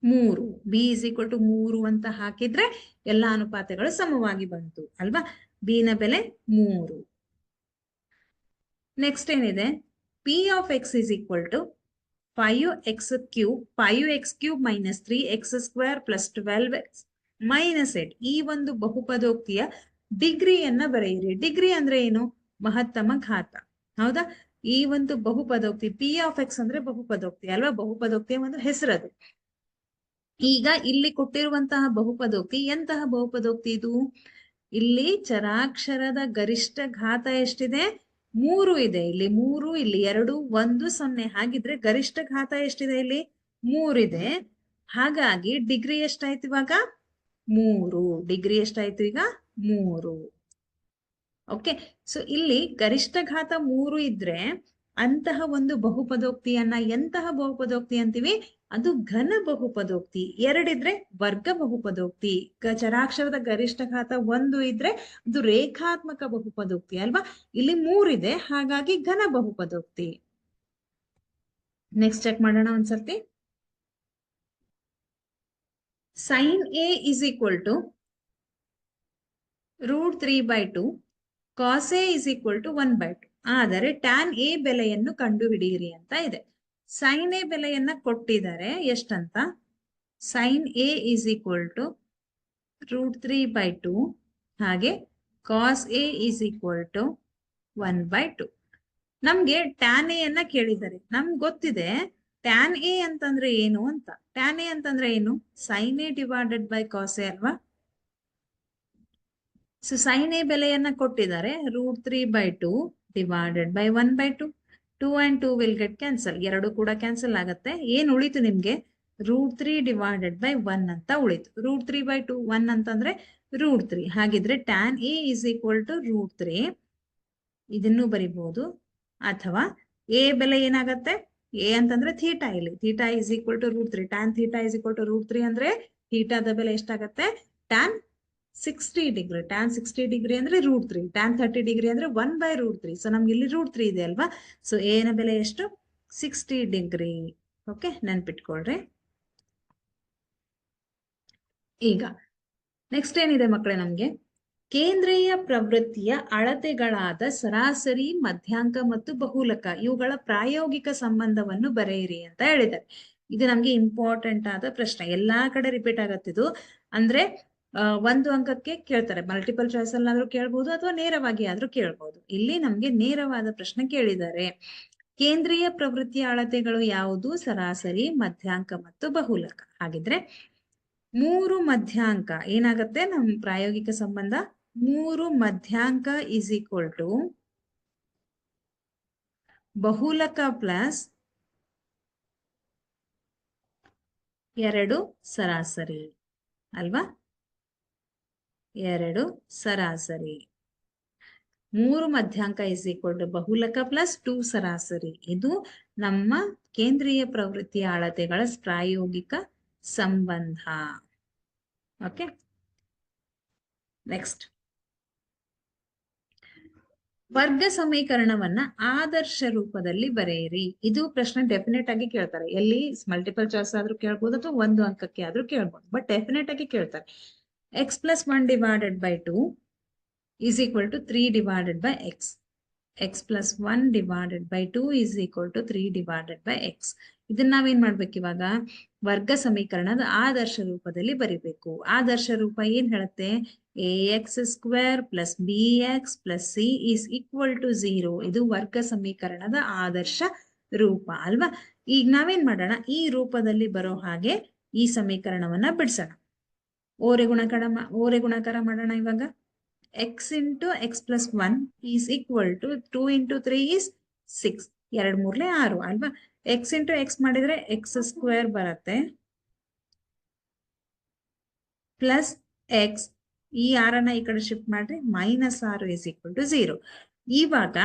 3. B is equal to 3 ಅಂತ ಹಾಕಿದ್ರೆ ಎಲ್ಲಾ ಅನುಪಾತಗಳು ಸಮವಾಗಿ ಬಂತು ಅಲ್ವಾ? B ನ ಬೆಲೆ 3. ನೆಕ್ಸ್ಟ್ ಏನಿದೆ? P of x is equal to 5x cube minus 3x square plus 12x minus 8. ಈ ಒಂದು ಬಹುಪದೋಕ್ತಿಯ ಡಿಗ್ರಿಯನ್ನ ಬರೆಯಿರಿ. ಡಿಗ್ರಿ ಅಂದ್ರೆ ಏನು? ಮಹತ್ತಮ ಘಾತ. ಹೌದಾ? ಈ ಒಂದು ಬಹುಪದೋಕ್ತಿ P of x ಅಂದ್ರೆ ಬಹುಪದೋಕ್ತಿ ಅಲ್ವಾ? ಬಹುಪದೋಕ್ತಿಯ ಒಂದು ಹೆಸರದು. ಈಗ ಇಲ್ಲಿ ಕೊಟ್ಟಿರುವಂತಹ ಬಹುಪದೋಕ್ತಿ ಎಂತಹ ಬಹುಪದೋಕ್ತಿ ಇದು? ಇಲ್ಲಿ ಚರಾಕ್ಷರದ ಗರಿಷ್ಠ ಘಾತ ಎಷ್ಟಿದೆ? 3 ಇದೆ. ಇಲ್ಲಿ 3, ಇಲ್ಲಿ 2 1 0. ಹಾಗಿದ್ರೆ ಗರಿಷ್ಠ ಘಾತ ಎಷ್ಟಿದೆ? ಇಲ್ಲಿ 3 ಇದೆ. ಹಾಗಾಗಿ ಡಿಗ್ರಿ ಎಷ್ಟಾಯ್ತು ಇವಾಗ? 3. ಡಿಗ್ರಿ ಎಷ್ಟಾಯ್ತು ಈಗ? 3. ಓಕೆ, ಸೊ ಇಲ್ಲಿ ಗರಿಷ್ಠ ಘಾತ 3 ಇದ್ರೆ ಅಂತಹ ಒಂದು ಬಹುಪದೋಕ್ತಿಯನ್ನ ಎಂತಹ ಬಹುಪದೋಕ್ತಿ ಅಂತೀವಿ? ಅದು ಘನ ಬಹುಪದೋಕ್ತಿ. 2 ಇದ್ರೆ ವರ್ಗ ಬಹುಪದೋಕ್ತಿ. ಚರಾಕ್ಷರದ ಗರಿಷ್ಠ ಘಾತ 1 ಇದ್ರೆ ಅದು ರೇಖಾತ್ಮಕ ಬಹುಪದೋಕ್ತಿ ಅಲ್ವಾ? ಇಲ್ಲಿ 3 ಇದೆ, ಹಾಗಾಗಿ ಘನ ಬಹುಪದೋಕ್ತಿ. ನೆಕ್ಸ್ಟ್ ಚೆಕ್ ಮಾಡೋಣ ಒಂದ್ಸರ್ತಿ. sin A is equal to √3/2, cos A is equal to 1/2. ಆದರೆ tan A ಬೆಲೆಯನ್ನು ಕಂಡುಹಿಡಿಯಿರಿ ಅಂತ ಇದೆ. sin A ಬೆಲೆಯನ್ನ ಕೊಟ್ಟಿದ್ದಾರೆ ಎಷ್ಟಂತ? sin A is equal to √3/2 ಹಾಗೆ cos A is equal to 1/2. ನಮ್ಗೆ ಟ್ಯಾನ್ ಎ ಅನ್ನ ಕೇಳಿದ್ದಾರೆ. ನಮ್ಗೆ ಗೊತ್ತಿದೆ ಟ್ಯಾನ್ ಎ ಅಂತಂದ್ರೆ ಏನು ಅಂತ. ಟ್ಯಾನ್ ಎ ಅಂತಂದ್ರೆ ಏನು? Sine A divided by cos A ಅಲ್ವಾ? ಸೊ ಸೈನ್ ಎ ಬೆಲೆಯನ್ನ ಕೊಟ್ಟಿದ್ದಾರೆ. √3/2 divided by 1/2. 2 and 2 will get cancel. ಎರಡು ಕೂಡ ಕ್ಯಾನ್ಸಲ್ ಆಗತ್ತೆ. ಏನ್ ಉಳಿತು ನಿಮ್ಗೆ? √3 ಡಿವೈಡೆಡ್ ಬೈ 1 ಅಂತ ಉಳಿತು. √3/2 1 ಅಂತಂದ್ರೆ √3. ಹಾಗಿದ್ರೆ tan A is equal to √3. ಇದನ್ನು ಬರಿಬಹುದು. ಅಥವಾ ಎ ಬೆಲೆ ಏನಾಗತ್ತೆ? ಎ ಅಂತಂದ್ರೆ ಥೀಟಾ. ಇಲ್ಲಿ theta is equal to √3. Tan theta is equal to √3 ಅಂದ್ರೆ ಥೀಟಾದ ಬೆಲೆ ಎಷ್ಟಾಗತ್ತೆ? Tan 60 degree. ಟ್ಯಾನ್ 60 ಡಿಗ್ರಿ ಅಂದ್ರೆ √3. ಟ್ಯಾನ್ 30 ಡಿಗ್ರಿ ಅಂದ್ರೆ 1/√3. ಸೊ ನಮ್ಗೆ ಇಲ್ಲಿ √3 ಇದೆ ಅಲ್ವಾ? ಸೊ ಎ ನ ಬೆಲೆ ಎಷ್ಟು? 60 ಡಿಗ್ರಿ. ಓಕೆ, ನೆನ್ಪಿಟ್ಕೊಳ್ರಿ. ಈಗ ನೆಕ್ಸ್ಟ್ ಏನಿದೆ ಮಕ್ಕಳೇ ನಮ್ಗೆ? ಕೇಂದ್ರೀಯ ಪ್ರವೃತ್ತಿಯ ಅಳತೆಗಳಾದ ಸರಾಸರಿ, ಮಧ್ಯಾಂಕ ಮತ್ತು ಬಹುಲಕ ಇವುಗಳ ಪ್ರಾಯೋಗಿಕ ಸಂಬಂಧವನ್ನು ಬರೆಯಿರಿ ಅಂತ ಹೇಳಿದ್ದಾರೆ. ಇದು ನಮ್ಗೆ ಇಂಪಾರ್ಟೆಂಟ್ ಆದ ಪ್ರಶ್ನೆ. ಎಲ್ಲಾ ಕಡೆ ರಿಪೀಟ್ ಆಗತ್ತಿದು. ಅಂದ್ರೆ ಒಂದು ಅಂಕಕ್ಕೆ ಕೇಳ್ತಾರೆ. ಮಲ್ಟಿಪಲ್ ಚಾಯ್ಸ್ ಅಲ್ಲಾದ್ರೂ ಕೇಳ್ಬಹುದು ಅಥವಾ ನೇರವಾಗಿ ಆದ್ರೂ ಕೇಳ್ಬಹುದು. ಇಲ್ಲಿ ನಮ್ಗೆ ನೇರವಾದ ಪ್ರಶ್ನೆ ಕೇಳಿದ್ದಾರೆ. ಕೇಂದ್ರೀಯ ಪ್ರವೃತ್ತಿಯ ಅಳತೆಗಳು ಯಾವುದು? ಸರಾಸರಿ, ಮಧ್ಯಾಂಕ ಮತ್ತು ಬಹುಲಕ. ಹಾಗಿದ್ರೆ 3 ಮಧ್ಯಾಂಕ ಏನಾಗತ್ತೆ? ನಮ್ ಪ್ರಾಯೋಗಿಕ ಸಂಬಂಧ 3 ಮಧ್ಯಾಂಕ ಇಸ್ ಈಕ್ವಲ್ ಟು ಬಹುಲಕ ಪ್ಲಸ್ 2 ಸರಾಸರಿ ಅಲ್ವಾ? 2 ಸರಾಸರಿ. 3 ಮಧ್ಯಾಂಕ ಇಸ್ ಈಕ್ವಲ್ ಟು ಬಹುಲಕ ಪ್ಲಸ್ 2 ಸರಾಸರಿ. ಇದು ನಮ್ಮ ಕೇಂದ್ರೀಯ ಪ್ರವೃತ್ತಿಯ ಅಳತೆಗಳ ಪ್ರಾಯೋಗಿಕ ಸಂಬಂಧ. ಓಕೆ, ನೆಕ್ಸ್ಟ್ ವರ್ಗ ಸಮೀಕರಣವನ್ನ ಆದರ್ಶ ರೂಪದಲ್ಲಿ ಬರೆಯಿರಿ. ಇದು ಪ್ರಶ್ನೆ ಡೆಫಿನೆಟ್ ಆಗಿ ಕೇಳ್ತಾರೆ. ಎಲ್ಲಿ ಮಲ್ಟಿಪಲ್ ಚಾಯ್ಸ್ ಆದ್ರೂ ಕೇಳ್ಬೋದು ಅಥವಾ ಒಂದು ಅಂಕಕ್ಕೆ ಆದ್ರೂ ಕೇಳ್ಬೋದು. ಬಟ್ ಡೆಫಿನೆಟ್ ಆಗಿ ಕೇಳ್ತಾರೆ. x + 1 divided by 2 is equal to 3 divided by x. x plus 1 divided by 2 is equal to 3 divided by x. ಇದನ್ನ ನಾವೇನ್ ಮಾಡ್ಬೇಕು ಇವಾಗ? ವರ್ಗ ಸಮೀಕರಣದ ಆದರ್ಶ ರೂಪದಲ್ಲಿ ಬರಿಬೇಕು. ಆದರ್ಶ ರೂಪ ಏನ್ ಹೇಳುತ್ತೆ? ax² plus bx plus c is equal to 0. ಇದು ವರ್ಗ ಸಮೀಕರಣದ ಆದರ್ಶ ರೂಪ ಅಲ್ವಾ? ಈಗ ನಾವೇನ್ ಮಾಡೋಣ? ಈ ರೂಪದಲ್ಲಿ ಬರೋ ಹಾಗೆ ಈ ಸಮೀಕರಣವನ್ನ ಬಿಡಿಸೋಣ. ಓರೆ ಗುಣಾಕಾರ ಮಾಡೋಣ ಇವಾಗ. x into x plus 1 is equal to 2 into 3 is 6. 2 3 6 ಅಲ್ವಾ? x into x ಮಾಡಿದ್ರೆ x² ಬರುತ್ತೆ ಪ್ಲಸ್ x. ಈ 6 ಈ ಕಡೆ ಶಿಫ್ಟ್ ಮಾಡ್ರಿ -6 is equal to 0. ಇವಾಗ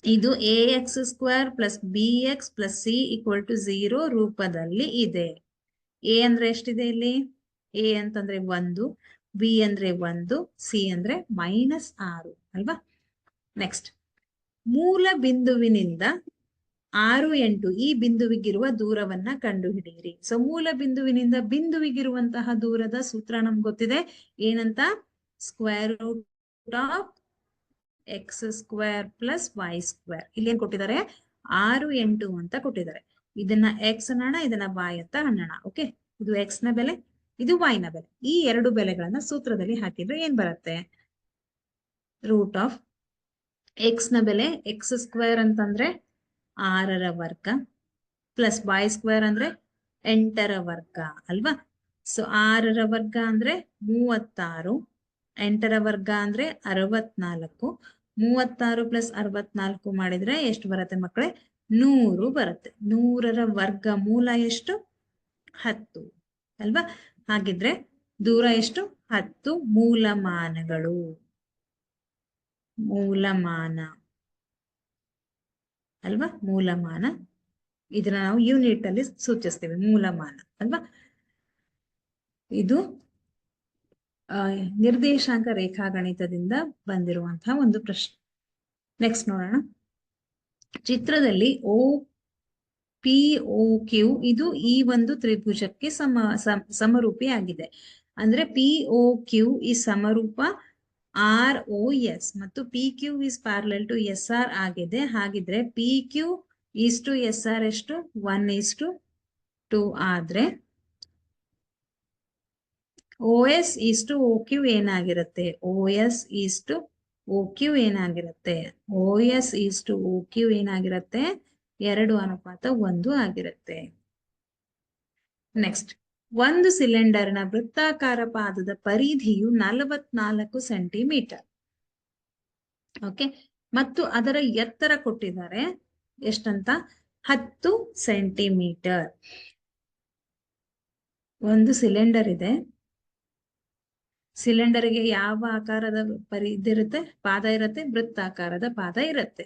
ಇದು ax² plus bx plus c equal to 0 ರೂಪದಲ್ಲಿ ಇದೆ. a ಅಂದ್ರೆ ಎಷ್ಟಿದೆ ಇಲ್ಲಿ? a ಅಂತಂದ್ರೆ 1, ಬಿ ಅಂದ್ರೆ 1, ಸಿ ಅಂದ್ರೆ -6 ಅಲ್ವಾ? ನೆಕ್ಸ್ಟ್ ಮೂಲ ಬಿಂದುವಿನಿಂದ 6, 8 ಈ ಬಿಂದುವಿಗಿರುವ ದೂರವನ್ನ ಕಂಡುಹಿಡಿಯಿರಿ. ಸೊ ಮೂಲ ಬಿಂದುವಿನಿಂದ ಬಿಂದುವಿಗಿರುವಂತಹ ದೂರದ ಸೂತ್ರ ನಮ್ಗೆ ಗೊತ್ತಿದೆ. ಏನಂತ? √(x² + y²). ಇಲ್ಲಿ ಏನ್ ಕೊಟ್ಟಿದ್ದಾರೆ? 6, 8 ಅಂತ ಕೊಟ್ಟಿದ್ದಾರೆ. ಇದನ್ನ x ಅನ್ನೋಣ, ಇದನ್ನ y ಅಂತ ಅನ್ನೋಣ. ಓಕೆ, ಇದು x ನ ಬೆಲೆ, ಇದು y ನ ಬೆಲೆ. ಈ ಎರಡು ಬೆಲೆಗಳನ್ನ ಸೂತ್ರದಲ್ಲಿ ಹಾಕಿದ್ರೆ ಏನ್ ಬರುತ್ತೆ? √(x) ನ ಬೆಲೆ x² ಅಂತಂದ್ರೆ 6ರ ವರ್ಗ ಪ್ಲಸ್ y² ಅಂದ್ರೆ 8ರ ವರ್ಗ ಅಲ್ವಾ? ಸೊ 6ರ ವರ್ಗ ಅಂದ್ರೆ 36, 8ರ ವರ್ಗ ಅಂದ್ರೆ 64. 36 + 64 ಮಾಡಿದ್ರೆ ಎಷ್ಟು ಬರುತ್ತೆ ಮಕ್ಕಳೇ? 100 ಬರುತ್ತೆ. 100ರ ವರ್ಗ ಮೂಲ ಎಷ್ಟು? 10 ಅಲ್ವಾ? ಹಾಗಿದ್ರೆ ದೂರ ಎಷ್ಟು? 10 ಮೂಲಮಾನಗಳು. ಮೂಲಮಾನ ಅಲ್ವಾ? ಮೂಲಮಾನ. ಇದನ್ನ ನಾವು ಯೂನಿಟ್ ಅಲ್ಲಿ ಸೂಚಿಸ್ತೇವೆ, ಮೂಲಮಾನ ಅಲ್ವಾ? ಇದು ನಿರ್ದೇಶಾಂಕ ರೇಖಾಗಣಿತದಿಂದ ಬಂದಿರುವಂತಹ ಒಂದು ಪ್ರಶ್ನೆ. ನೆಕ್ಸ್ಟ್ ನೋಡೋಣ. ಚಿತ್ರದಲ್ಲಿ POQ ಇದು ಈ ಒಂದು ತ್ರಿಭುಜಕ್ಕೆ ಸಮರೂಪಿಯಾಗಿದೆ. ಅಂದ್ರೆ POQ ಈ ಸಮರೂಪ ROS ಮತ್ತು PQ is parallel to SR ಆಗಿದೆ. ಹಾಗಿದ್ರೆ PQ is to SR ಎಷ್ಟು? 1:2 ಆದ್ರೆ O S is to O Q ಏನಾಗಿರುತ್ತೆ? O S is to O Q ಏನಾಗಿರುತ್ತೆ? O S is to O Q ಏನಾಗಿರುತ್ತೆ? 2:1 ಆಗಿರುತ್ತೆ. ನೆಕ್ಸ್ಟ್, ಒಂದು ಸಿಲಿಂಡರ್ನ ವೃತ್ತಾಕಾರ ಪಾದದ ಪರಿಧಿಯು 44 ಸೆಂಟಿಮೀಟರ್. ಓಕೆ, ಮತ್ತು ಅದರ ಎತ್ತರ ಕೊಟ್ಟಿದ್ದಾರೆ ಎಷ್ಟಂತ? 10 ಸೆಂಟಿಮೀಟರ್. ಒಂದು ಸಿಲಿಂಡರ್ ಇದೆ. ಸಿಲಿಂಡರ್ಗೆ ಯಾವ ಆಕಾರದ ಇದಿರುತ್ತೆ? ಪಾದ ಇರುತ್ತೆ, ವೃತ್ತಾಕಾರದ ಪಾದ ಇರುತ್ತೆ.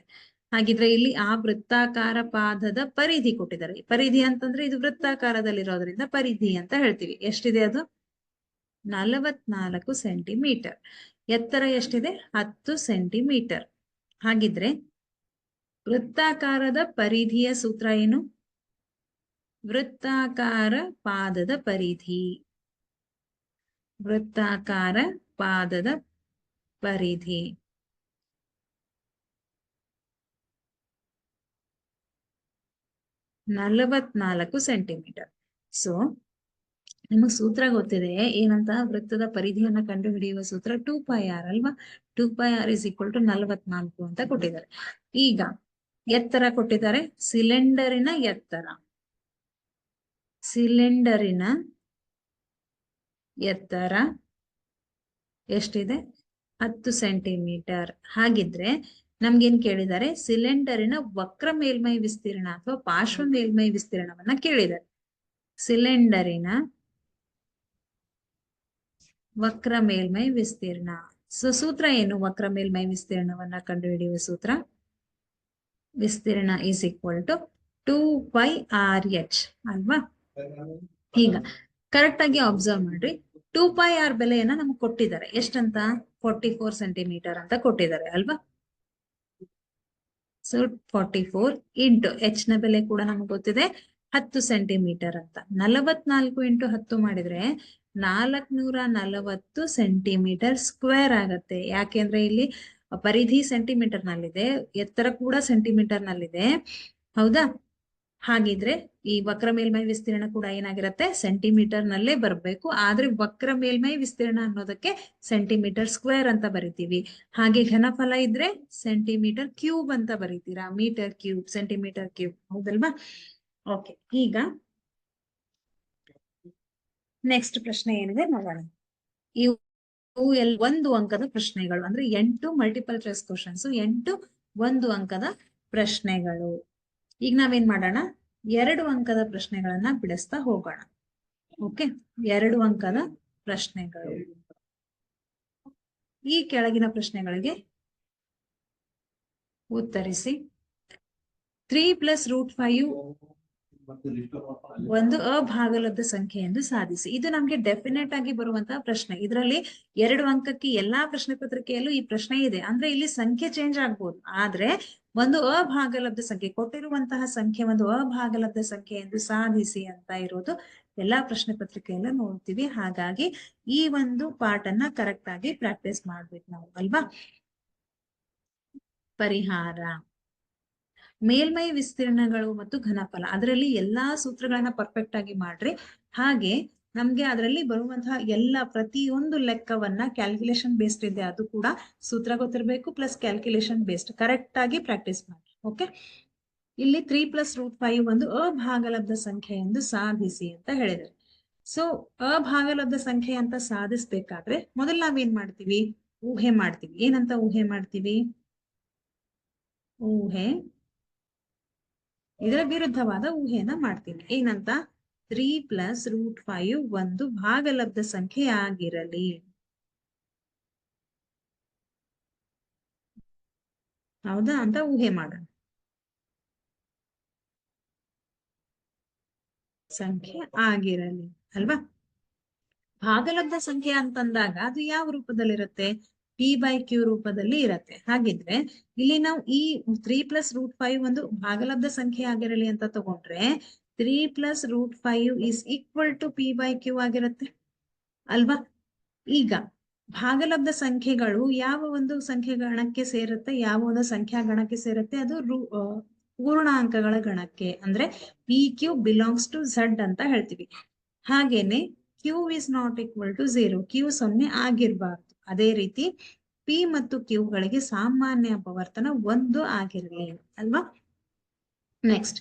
ಹಾಗಿದ್ರೆ ಇಲ್ಲಿ ಆ ವೃತ್ತಾಕಾರ ಪಾದದ ಪರಿಧಿ ಕೊಟ್ಟಿದ್ದಾರೆ. ಪರಿಧಿ ಅಂತಂದ್ರೆ ಇದು ವೃತ್ತಾಕಾರದಲ್ಲಿರೋದ್ರಿಂದ ಪರಿಧಿ ಅಂತ ಹೇಳ್ತೀವಿ. ಎಷ್ಟಿದೆ ಅದು? 44 ಸೆಂಟಿಮೀಟರ್. ಎತ್ತರ ಎಷ್ಟಿದೆ? 10 ಸೆಂಟಿಮೀಟರ್. ಹಾಗಿದ್ರೆ ವೃತ್ತಾಕಾರದ ಪರಿಧಿಯ ಸೂತ್ರ ಏನು? ವೃತ್ತಾಕಾರ ಪಾದದ ಪರಿಧಿ. ವೃತ್ತಾಕಾರ ಪಾದದ ಪರಿಧಿ 44 ಸೆಂಟಿಮೀಟರ್. ಸೊ ನಿಮಗ್ ಸೂತ್ರ ಗೊತ್ತಿದೆ ಏನಂತ? ವೃತ್ತದ ಪರಿಧಿಯನ್ನ ಕಂಡು ಹಿಡಿಯುವ ಸೂತ್ರ 2πr ಅಲ್ವಾ? 2πr = 44 ಅಂತ ಕೊಟ್ಟಿದ್ದಾರೆ. ಈಗ ಎತ್ತರ ಕೊಟ್ಟಿದ್ದಾರೆ. ಸಿಲಿಂಡರಿನ ಎತ್ತರ, ಸಿಲಿಂಡರಿನ ಎತ್ತರ ಎಷ್ಟಿದೆ? 10 ಸೆಂಟಿಮೀಟರ್. ಹಾಗಿದ್ರೆ ನಮ್ಗೇನ್ ಕೇಳಿದ್ದಾರೆ? ಸಿಲಿಂಡರಿನ ವಕ್ರ ಮೇಲ್ಮೈ ವಿಸ್ತೀರ್ಣ ಅಥವಾ ಪಾರ್ಶ್ವ ಮೇಲ್ಮೈ ವಿಸ್ತೀರ್ಣವನ್ನ ಕೇಳಿದ್ದಾರೆ. ಸಿಲಿಂಡರಿನ ವಕ್ರ ಮೇಲ್ಮೈ ವಿಸ್ತೀರ್ಣ. ಸೊ ಸೂತ್ರ ಏನು? ವಕ್ರ ಮೇಲ್ಮೈ ವಿಸ್ತೀರ್ಣವನ್ನ ಕಂಡುಹಿಡಿಯುವ ಸೂತ್ರ ವಿಸ್ತೀರ್ಣ = 2πrh ಅಲ್ವಾ? ಈಗ ಕರೆಕ್ಟ್ ಆಗಿ ಅಬ್ಸರ್ವ್ ಮಾಡ್ರಿ. 2πr ಬೆಲೆಯನ್ನ ನಮ್ಗೆ ಕೊಟ್ಟಿದ್ದಾರೆ. ಎಷ್ಟಂತ? 44 ಸೆಂಟಿಮೀಟರ್ ಅಂತ ಕೊಟ್ಟಿದ್ದಾರೆ ಅಲ್ವಾ? ಸೊ 44 ಇಂಟು h ನ ಬೆಲೆ ಕೂಡ ನಮ್ಗೆ ಗೊತ್ತಿದೆ 10 ಸೆಂಟಿಮೀಟರ್ ಅಂತ. 44 ಇಂಟು 10 ಮಾಡಿದ್ರೆ 440 ಸೆಂಟಿಮೀಟರ್ ಸ್ಕ್ವೇರ್ ಆಗತ್ತೆ. ಯಾಕೆಂದ್ರೆ ಇಲ್ಲಿ ಪರಿಧಿ ಸೆಂಟಿಮೀಟರ್ ನಲ್ಲಿದೆ, ಎತ್ತರ ಕೂಡ ಸೆಂಟಿಮೀಟರ್ ನಲ್ಲಿದೆ, ಹೌದಾ? ಹಾಗಿದ್ರೆ ಈ ವಕ್ರ ಮೇಲ್ಮೈ ವಿಸ್ತೀರ್ಣ ಕೂಡ ಏನಾಗಿರುತ್ತೆ? ಸೆಂಟಿಮೀಟರ್ ನಲ್ಲೇ ಬರ್ಬೇಕು. ಆದ್ರೆ ವಕ್ರ ಮೇಲ್ಮೈ ವಿಸ್ತೀರ್ಣ ಅನ್ನೋದಕ್ಕೆ ಸೆಂಟಿಮೀಟರ್ ಸ್ಕ್ವೇರ್ ಅಂತ ಬರಿತೀವಿ. ಹಾಗೆ ಘನಫಲ ಇದ್ರೆ ಸೆಂಟಿಮೀಟರ್ ಕ್ಯೂಬ್ ಅಂತ ಬರೀತೀರಾ. ಮೀಟರ್ ಕ್ಯೂಬ್, ಸೆಂಟಿಮೀಟರ್ ಕ್ಯೂಬ್, ಹೌದಲ್ವಾ? ಓಕೆ, ಈಗ ನೆಕ್ಸ್ಟ್ ಪ್ರಶ್ನೆ ಏನಿದೆ ನೋಡೋಣ. ಇವು 1 ಅಂಕದ ಪ್ರಶ್ನೆಗಳು, ಅಂದ್ರೆ 8 ಮಲ್ಟಿಪಲ್ ಚಾಯ್ಸ್ ಕ್ವಶನ್ಸ್, 8 1 ಅಂಕದ ಪ್ರಶ್ನೆಗಳು. ಈಗ ನಾವೇನ್ ಮಾಡೋಣ? 2 ಅಂಕದ ಪ್ರಶ್ನೆಗಳನ್ನ ಬಿಡಿಸ್ತಾ ಹೋಗೋಣ. ಓಕೆ, 2 ಅಂಕದ ಪ್ರಶ್ನೆಗಳು. ಈ ಕೆಳಗಿನ ಪ್ರಶ್ನೆಗಳಿಗೆ ಉತ್ತರಿಸಿ. 3 + √5 ಒಂದು ಅಭಾಗಲಬ್ಧ ಸಂಖ್ಯೆ ಎಂದು ಸಾಧಿಸಿ. ಇದು ನಮ್ಗೆ ಡೆಫಿನೆಟ್ ಆಗಿ ಬರುವಂತಹ ಪ್ರಶ್ನೆ. ಇದರಲ್ಲಿ 2 ಅಂಕಕ್ಕೆ ಎಲ್ಲಾ ಪ್ರಶ್ನೆ ಪತ್ರಿಕೆಯಲ್ಲೂ ಈ ಪ್ರಶ್ನೆ ಇದೆ. ಅಂದ್ರೆ ಇಲ್ಲಿ ಸಂಖ್ಯೆ ಚೇಂಜ್ ಆಗ್ಬೋದು, ಆದ್ರೆ ಒಂದು ಅಭಾಗಲಬ್ಧ ಸಂಖ್ಯೆ, ಕೊಟ್ಟಿರುವಂತಹ ಸಂಖ್ಯೆ ಒಂದು ಅಭಾಗಲಬ್ಧ ಸಂಖ್ಯೆ ಎಂದು ಸಾಧಿಸಿ ಅಂತ ಇರೋದು ಎಲ್ಲಾ ಪ್ರಶ್ನೆ ಪತ್ರಿಕೆಯಲ್ಲೂ ನೋಡ್ತೀವಿ. ಹಾಗಾಗಿ ಈ ಒಂದು ಪಾರ್ಟ್ ಅನ್ನ ಕರೆಕ್ಟ್ ಆಗಿ ಪ್ರಾಕ್ಟೀಸ್ ಮಾಡ್ಬೇಕು ನಾವು, ಅಲ್ವಾ? ಪರಿಹಾರ: ಮೇಲ್ಮೈ ವಿಸ್ತೀರ್ಣಗಳು ಮತ್ತು ಘನಫಲ, ಅದರಲ್ಲಿ ಎಲ್ಲಾ ಸೂತ್ರಗಳನ್ನ ಪರ್ಫೆಕ್ಟ್ ಆಗಿ ಮಾಡ್ರಿ. ಹಾಗೆ ನಮ್ಗೆ ಅದರಲ್ಲಿ ಬರುವಂತಹ ಎಲ್ಲ ಪ್ರತಿಯೊಂದು ಲೆಕ್ಕವನ್ನ ಕ್ಯಾಲ್ಕುಲೇಷನ್ ಬೇಸ್ಡ್ ಇದೆ, ಅದು ಕೂಡ ಸೂತ್ರ ಗೊತ್ತಿರಬೇಕು, ಪ್ಲಸ್ ಕ್ಯಾಲ್ಕುಲೇಷನ್ ಬೇಸ್ಡ್ ಕರೆಕ್ಟ್ ಆಗಿ ಪ್ರಾಕ್ಟೀಸ್ ಮಾಡ್ರಿ. ಓಕೆ, ಇಲ್ಲಿ 3 + √5 ಒಂದು ಅಭಾಗಲಬ್ಧ ಸಂಖ್ಯೆ ಎಂದು ಸಾಧಿಸಿ ಅಂತ ಹೇಳಿದ್ದಾರೆ. ಸೊ ಅಭಾಗಲಬ್ಧ ಸಂಖ್ಯೆ ಅಂತ ಸಾಧಿಸ್ಬೇಕಾದ್ರೆ ಮೊದಲು ನಾವೇನ್ ಮಾಡ್ತೀವಿ? ಊಹೆ ಮಾಡ್ತೀವಿ. ಏನಂತ ಊಹೆ ಮಾಡ್ತೀವಿ? ಊಹೆ, ಇದರ ವಿರುದ್ಧವಾದ ಊಹೆಯನ್ನ ಮಾಡ್ತೀವಿ. ಏನಂತ? 3 + √5 ಒಂದು ಭಾಗಲಬ್ಧ ಸಂಖ್ಯೆ ಆಗಿರಲಿ. ಹೌದಾ ಅಂತ ಊಹೆ ಮಾಡೋಣ. ಸಂಖ್ಯೆ ಆಗಿರಲಿ ಅಲ್ವಾ? ಭಾಗಲಬ್ಧ ಸಂಖ್ಯೆ ಅಂತಂದಾಗ ಅದು ಯಾವ ರೂಪದಲ್ಲಿರುತ್ತೆ? p/q ರೂಪದಲ್ಲಿ ಇರತ್ತೆ. ಹಾಗಿದ್ರೆ ಇಲ್ಲಿ ನಾವು ಈ 3 + √5 ಒಂದು ಭಾಗಲಬ್ಧ ಸಂಖ್ಯೆ ಆಗಿರಲಿ ಅಂತ ತಗೊಂಡ್ರೆ 3 + √5 = p/q ಆಗಿರುತ್ತೆ ಅಲ್ವಾ? ಈಗ ಭಾಗಲಬ್ಧ ಸಂಖ್ಯೆಗಳು ಯಾವ ಒಂದು ಸಂಖ್ಯೆ ಗಣಕ್ಕೆ ಸೇರುತ್ತೆ? ಯಾವ ಒಂದು ಸಂಖ್ಯಾ ಗಣಕ್ಕೆ ಸೇರುತ್ತೆ? ಅದು ಪೂರ್ಣಾಂಕಗಳ ಗಣಕ್ಕೆ, ಅಂದ್ರೆ p/q belongs to z ಅಂತ ಹೇಳ್ತೀವಿ. ಹಾಗೇನೆ Q is not equal to 0. Q 0 ಆಗಿರಬಾರ್ದು. ಅದೇ ರೀತಿ ಪಿ ಮತ್ತು ಕ್ಯೂಗಳಿಗೆ ಸಾಮಾನ್ಯ ಅಪವರ್ತನ 1 ಆಗಿರಲಿ ಅಲ್ವಾ. ನೆಕ್ಸ್ಟ್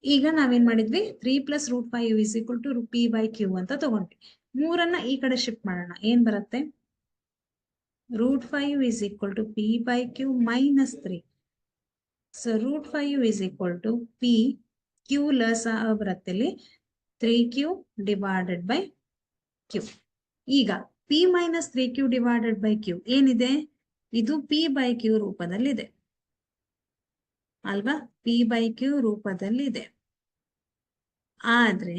ಈಗ ನಾವೇನ್ ಮಾಡಿದ್ವಿ, 3 + √5 ಇಸ್ ಈಕ್ವಲ್ ಟು p/q ಅಂತ ತಗೊಂಡ್ವಿ. 3 ಈ ಕಡೆ ಶಿಫ್ಟ್ ಮಾಡೋಣ. ಏನ್ ಬರುತ್ತೆ, √5 is equal to p/q minus 3. So √5 is equal to p, q ಲಸ ಬರುತ್ತೆ ಇಲ್ಲಿ 3q ಡಿವೈಡೆಡ್ ಬೈ q. ಈಗ p minus 3q divided by q ಏನಿದೆ, ಇದು p/q ರೂಪದಲ್ಲಿದೆ ಅಲ್ವಾ, p/q ರೂಪದಲ್ಲಿ ಇದೆ. ಆದ್ರೆ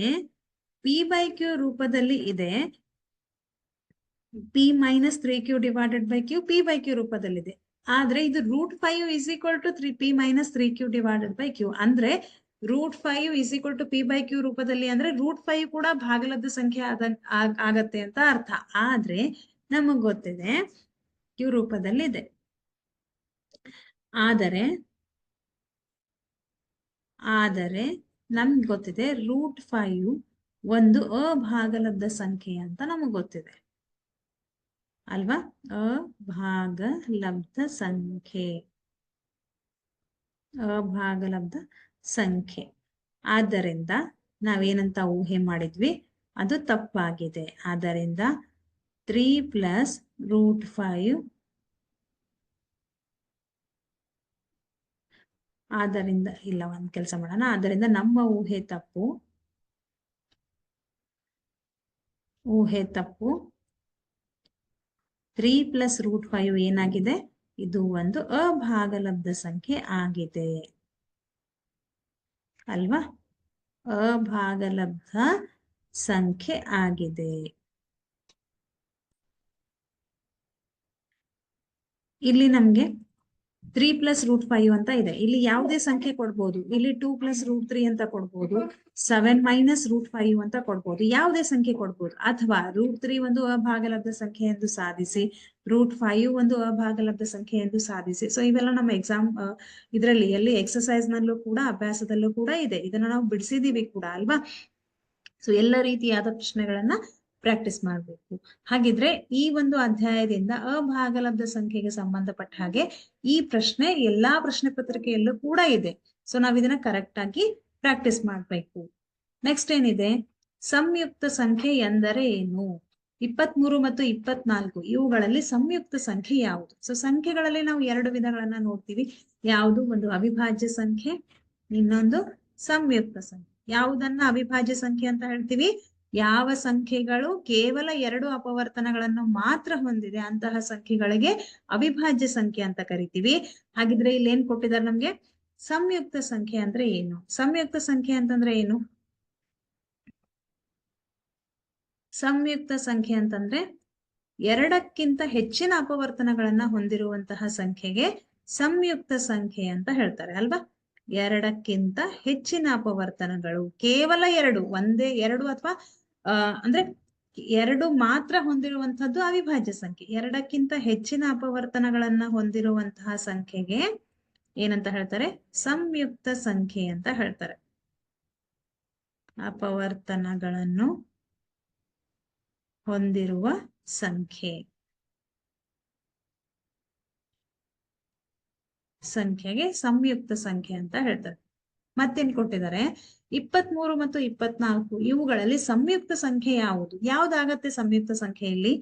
p/q ರೂಪದಲ್ಲಿ ಇದೆ, p minus 3q divided by q p/q ರೂಪದಲ್ಲಿದೆ. ಆದ್ರೆ ಇದು √5 is equal to p minus 3q divided by q. ಅಂದ್ರೆ √5 ಇಸ್ ಈಕ್ವಲ್ ಟು p/q ರೂಪದಲ್ಲಿ ಅಂದ್ರೆ √5 ಕೂಡ ಭಾಗಲಬ್ಧ ಸಂಖ್ಯೆ ಆಗತ್ತೆ ಅಂತ ಅರ್ಥ. ಆದ್ರೆ ನಮಗ್ ಗೊತ್ತಿದೆ q ರೂಪದಲ್ಲಿದೆ. ಆದರೆ ನಮ್ಗೆ ಗೊತ್ತಿದೆ √5 ಒಂದು ಅಭಾಗಲಬ್ಧ ಸಂಖ್ಯೆ ಅಂತ ನಮಗ್ ಗೊತ್ತಿದೆ ಅಲ್ವಾ. ಅಭಾಗಲಬ್ಧ ಸಂಖ್ಯೆ. ಆದ್ದರಿಂದ ನಾವೇನಂತ ಊಹೆ ಮಾಡಿದ್ವಿ, ಅದು ತಪ್ಪಾಗಿದೆ. ಆದ್ದರಿಂದ 3 + √5. ಆದ್ದರಿಂದ ಇಲ್ಲ, ಒಂದ್ ಕೆಲಸ ಮಾಡೋಣ. ಆದ್ದರಿಂದ ನಮ್ಮ ಊಹೆ ತಪ್ಪು. 3 + √5 ಏನಾಗಿದೆ, ಇದು ಒಂದು ಅಭಾಗಲಬ್ಧ ಸಂಖ್ಯೆ ಆಗಿದೆ ಅಲ್ವಾ. ಅಭಾಗಲಬ್ಧ ಸಂಖ್ಯೆ ಆಗಿದೆ. ಇಲ್ಲಿ ನಮ್ಗೆ 3 + √5 ಅಂತ ಇದೆ. ಇಲ್ಲಿ ಯಾವುದೇ ಸಂಖ್ಯೆ ಕೊಡ್ಬೋದು. ಇಲ್ಲಿ 2 + √3 ಅಂತ ಕೊಡ್ಬೋದು, 7 - √5 ಅಂತ ಕೊಡ್ಬೋದು, ಯಾವುದೇ ಸಂಖ್ಯೆ ಕೊಡ್ಬೋದು. ಅಥವಾ √3 ಒಂದು ಅಭಾಗಲಬ್ಧ ಸಂಖ್ಯೆ ಎಂದು ಸಾಧಿಸಿ, √5 ಒಂದು ಅಭಾಗಲಬ್ಧ ಸಂಖ್ಯೆ ಎಂದು ಸಾಧಿಸಿ. ಸೊ ಇವೆಲ್ಲ ನಮ್ಮ ಎಕ್ಸಾಮ್ ಎಲ್ಲಿ ಎಕ್ಸರ್ಸೈಸ್ ನಲ್ಲೂ ಕೂಡ, ಅಭ್ಯಾಸದಲ್ಲೂ ಕೂಡ ಇದೆ. ಇದನ್ನ ನಾವು ಬಿಡಿಸಿದೀವಿ ಕೂಡ ಅಲ್ವಾ. ಸೊ ಎಲ್ಲ ರೀತಿಯಾದ ಪ್ರಶ್ನೆಗಳನ್ನ ಪ್ರಾಕ್ಟೀಸ್ ಮಾಡಬೇಕು. ಹಾಗಿದ್ರೆ ಈ ಒಂದು ಅಧ್ಯಾಯದಿಂದ ಅಭಾಗಲಬ್ಧ ಸಂಖ್ಯೆಗೆ ಸಂಬಂಧಪಟ್ಟ ಹಾಗೆ ಈ ಪ್ರಶ್ನೆ ಎಲ್ಲಾ ಪ್ರಶ್ನೆ ಪತ್ರಿಕೆಯಲ್ಲೂ ಕೂಡ ಇದೆ. ಸೊ ನಾವ್ ಇದನ್ನ ಕರೆಕ್ಟ್ ಆಗಿ ಪ್ರಾಕ್ಟೀಸ್ ಮಾಡ್ಬೇಕು. ನೆಕ್ಸ್ಟ್ ಏನಿದೆ, ಸಂಯುಕ್ತ ಸಂಖ್ಯೆ ಎಂದರೆ ಏನು? 23 ಮತ್ತು 24 ಇವುಗಳಲ್ಲಿ ಸಂಯುಕ್ತ ಸಂಖ್ಯೆ ಯಾವುದು? ಸೊ ಸಂಖ್ಯೆಗಳಲ್ಲಿ ನಾವು 2 ವಿಧಗಳನ್ನ ನೋಡ್ತೀವಿ. ಯಾವುದು? ಒಂದು ಅವಿಭಾಜ್ಯ ಸಂಖ್ಯೆ, ಇನ್ನೊಂದು ಸಂಯುಕ್ತ ಸಂಖ್ಯೆ. ಯಾವುದನ್ನ ಅವಿಭಾಜ್ಯ ಸಂಖ್ಯೆ ಅಂತ ಹೇಳ್ತೀವಿ? ಯಾವ ಸಂಖ್ಯೆಗಳು ಕೇವಲ 2 ಅಪವರ್ತನಗಳನ್ನು ಮಾತ್ರ ಹೊಂದಿದೆ ಅಂತಹ ಸಂಖ್ಯೆಗಳಿಗೆ ಅವಿಭಾಜ್ಯ ಸಂಖ್ಯೆ ಅಂತ ಕರಿತೀವಿ. ಹಾಗಿದ್ರೆ ಇಲ್ಲಿ ಏನ್ ಕೊಟ್ಟಿದ್ದಾರೆ ನಮ್ಗೆ? ಸಂಯುಕ್ತ ಸಂಖ್ಯೆ ಅಂದ್ರೆ ಏನು? ಸಂಯುಕ್ತ ಸಂಖ್ಯೆ ಅಂತಂದ್ರೆ ಏನು? ಸಂಯುಕ್ತ ಸಂಖ್ಯೆ ಅಂತಂದ್ರೆ 2ಕ್ಕಿಂತ ಹೆಚ್ಚಿನ ಅಪವರ್ತನಗಳನ್ನ ಹೊಂದಿರುವಂತಹ ಸಂಖ್ಯೆಗೆ ಸಂಯುಕ್ತ ಸಂಖ್ಯೆ ಅಂತ ಹೇಳ್ತಾರೆ ಅಲ್ವಾ. 2ಕ್ಕಿಂತ ಹೆಚ್ಚಿನ ಅಪವರ್ತನಗಳು, ಕೇವಲ 2, ಒಂದೇ 2 ಅಥವಾ ಅಂದ್ರೆ 2 ಮಾತ್ರ ಹೊಂದಿರುವಂತಹದ್ದು ಅವಿಭಾಜ್ಯ ಸಂಖ್ಯೆ. 2ಕ್ಕಿಂತ ಹೆಚ್ಚಿನ ಅಪವರ್ತನಗಳನ್ನ ಹೊಂದಿರುವಂತಹ ಸಂಖ್ಯೆಗೆ ಏನಂತ ಹೇಳ್ತಾರೆ? ಸಂಯುಕ್ತ ಸಂಖ್ಯೆ ಅಂತ ಹೇಳ್ತಾರೆ. ಅಪವರ್ತನಗಳನ್ನು ಹೊಂದಿರುವ ಸಂಖ್ಯೆಗೆ ಸಂಯುಕ್ತ ಸಂಖ್ಯೆ ಅಂತ ಹೇಳ್ತಾರೆ. ಮತ್ತೇನ್ ಕೊಟ್ಟಿದ್ದಾರೆ? 23 ಮತ್ತು 24 ಇವುಗಳಲ್ಲಿ ಸಂಯುಕ್ತ ಸಂಖ್ಯೆ ಯಾವುದು? ಯಾವ್ದಾಗತ್ತೆ ಸಂಯುಕ್ತ ಸಂಖ್ಯೆಯಲ್ಲಿ?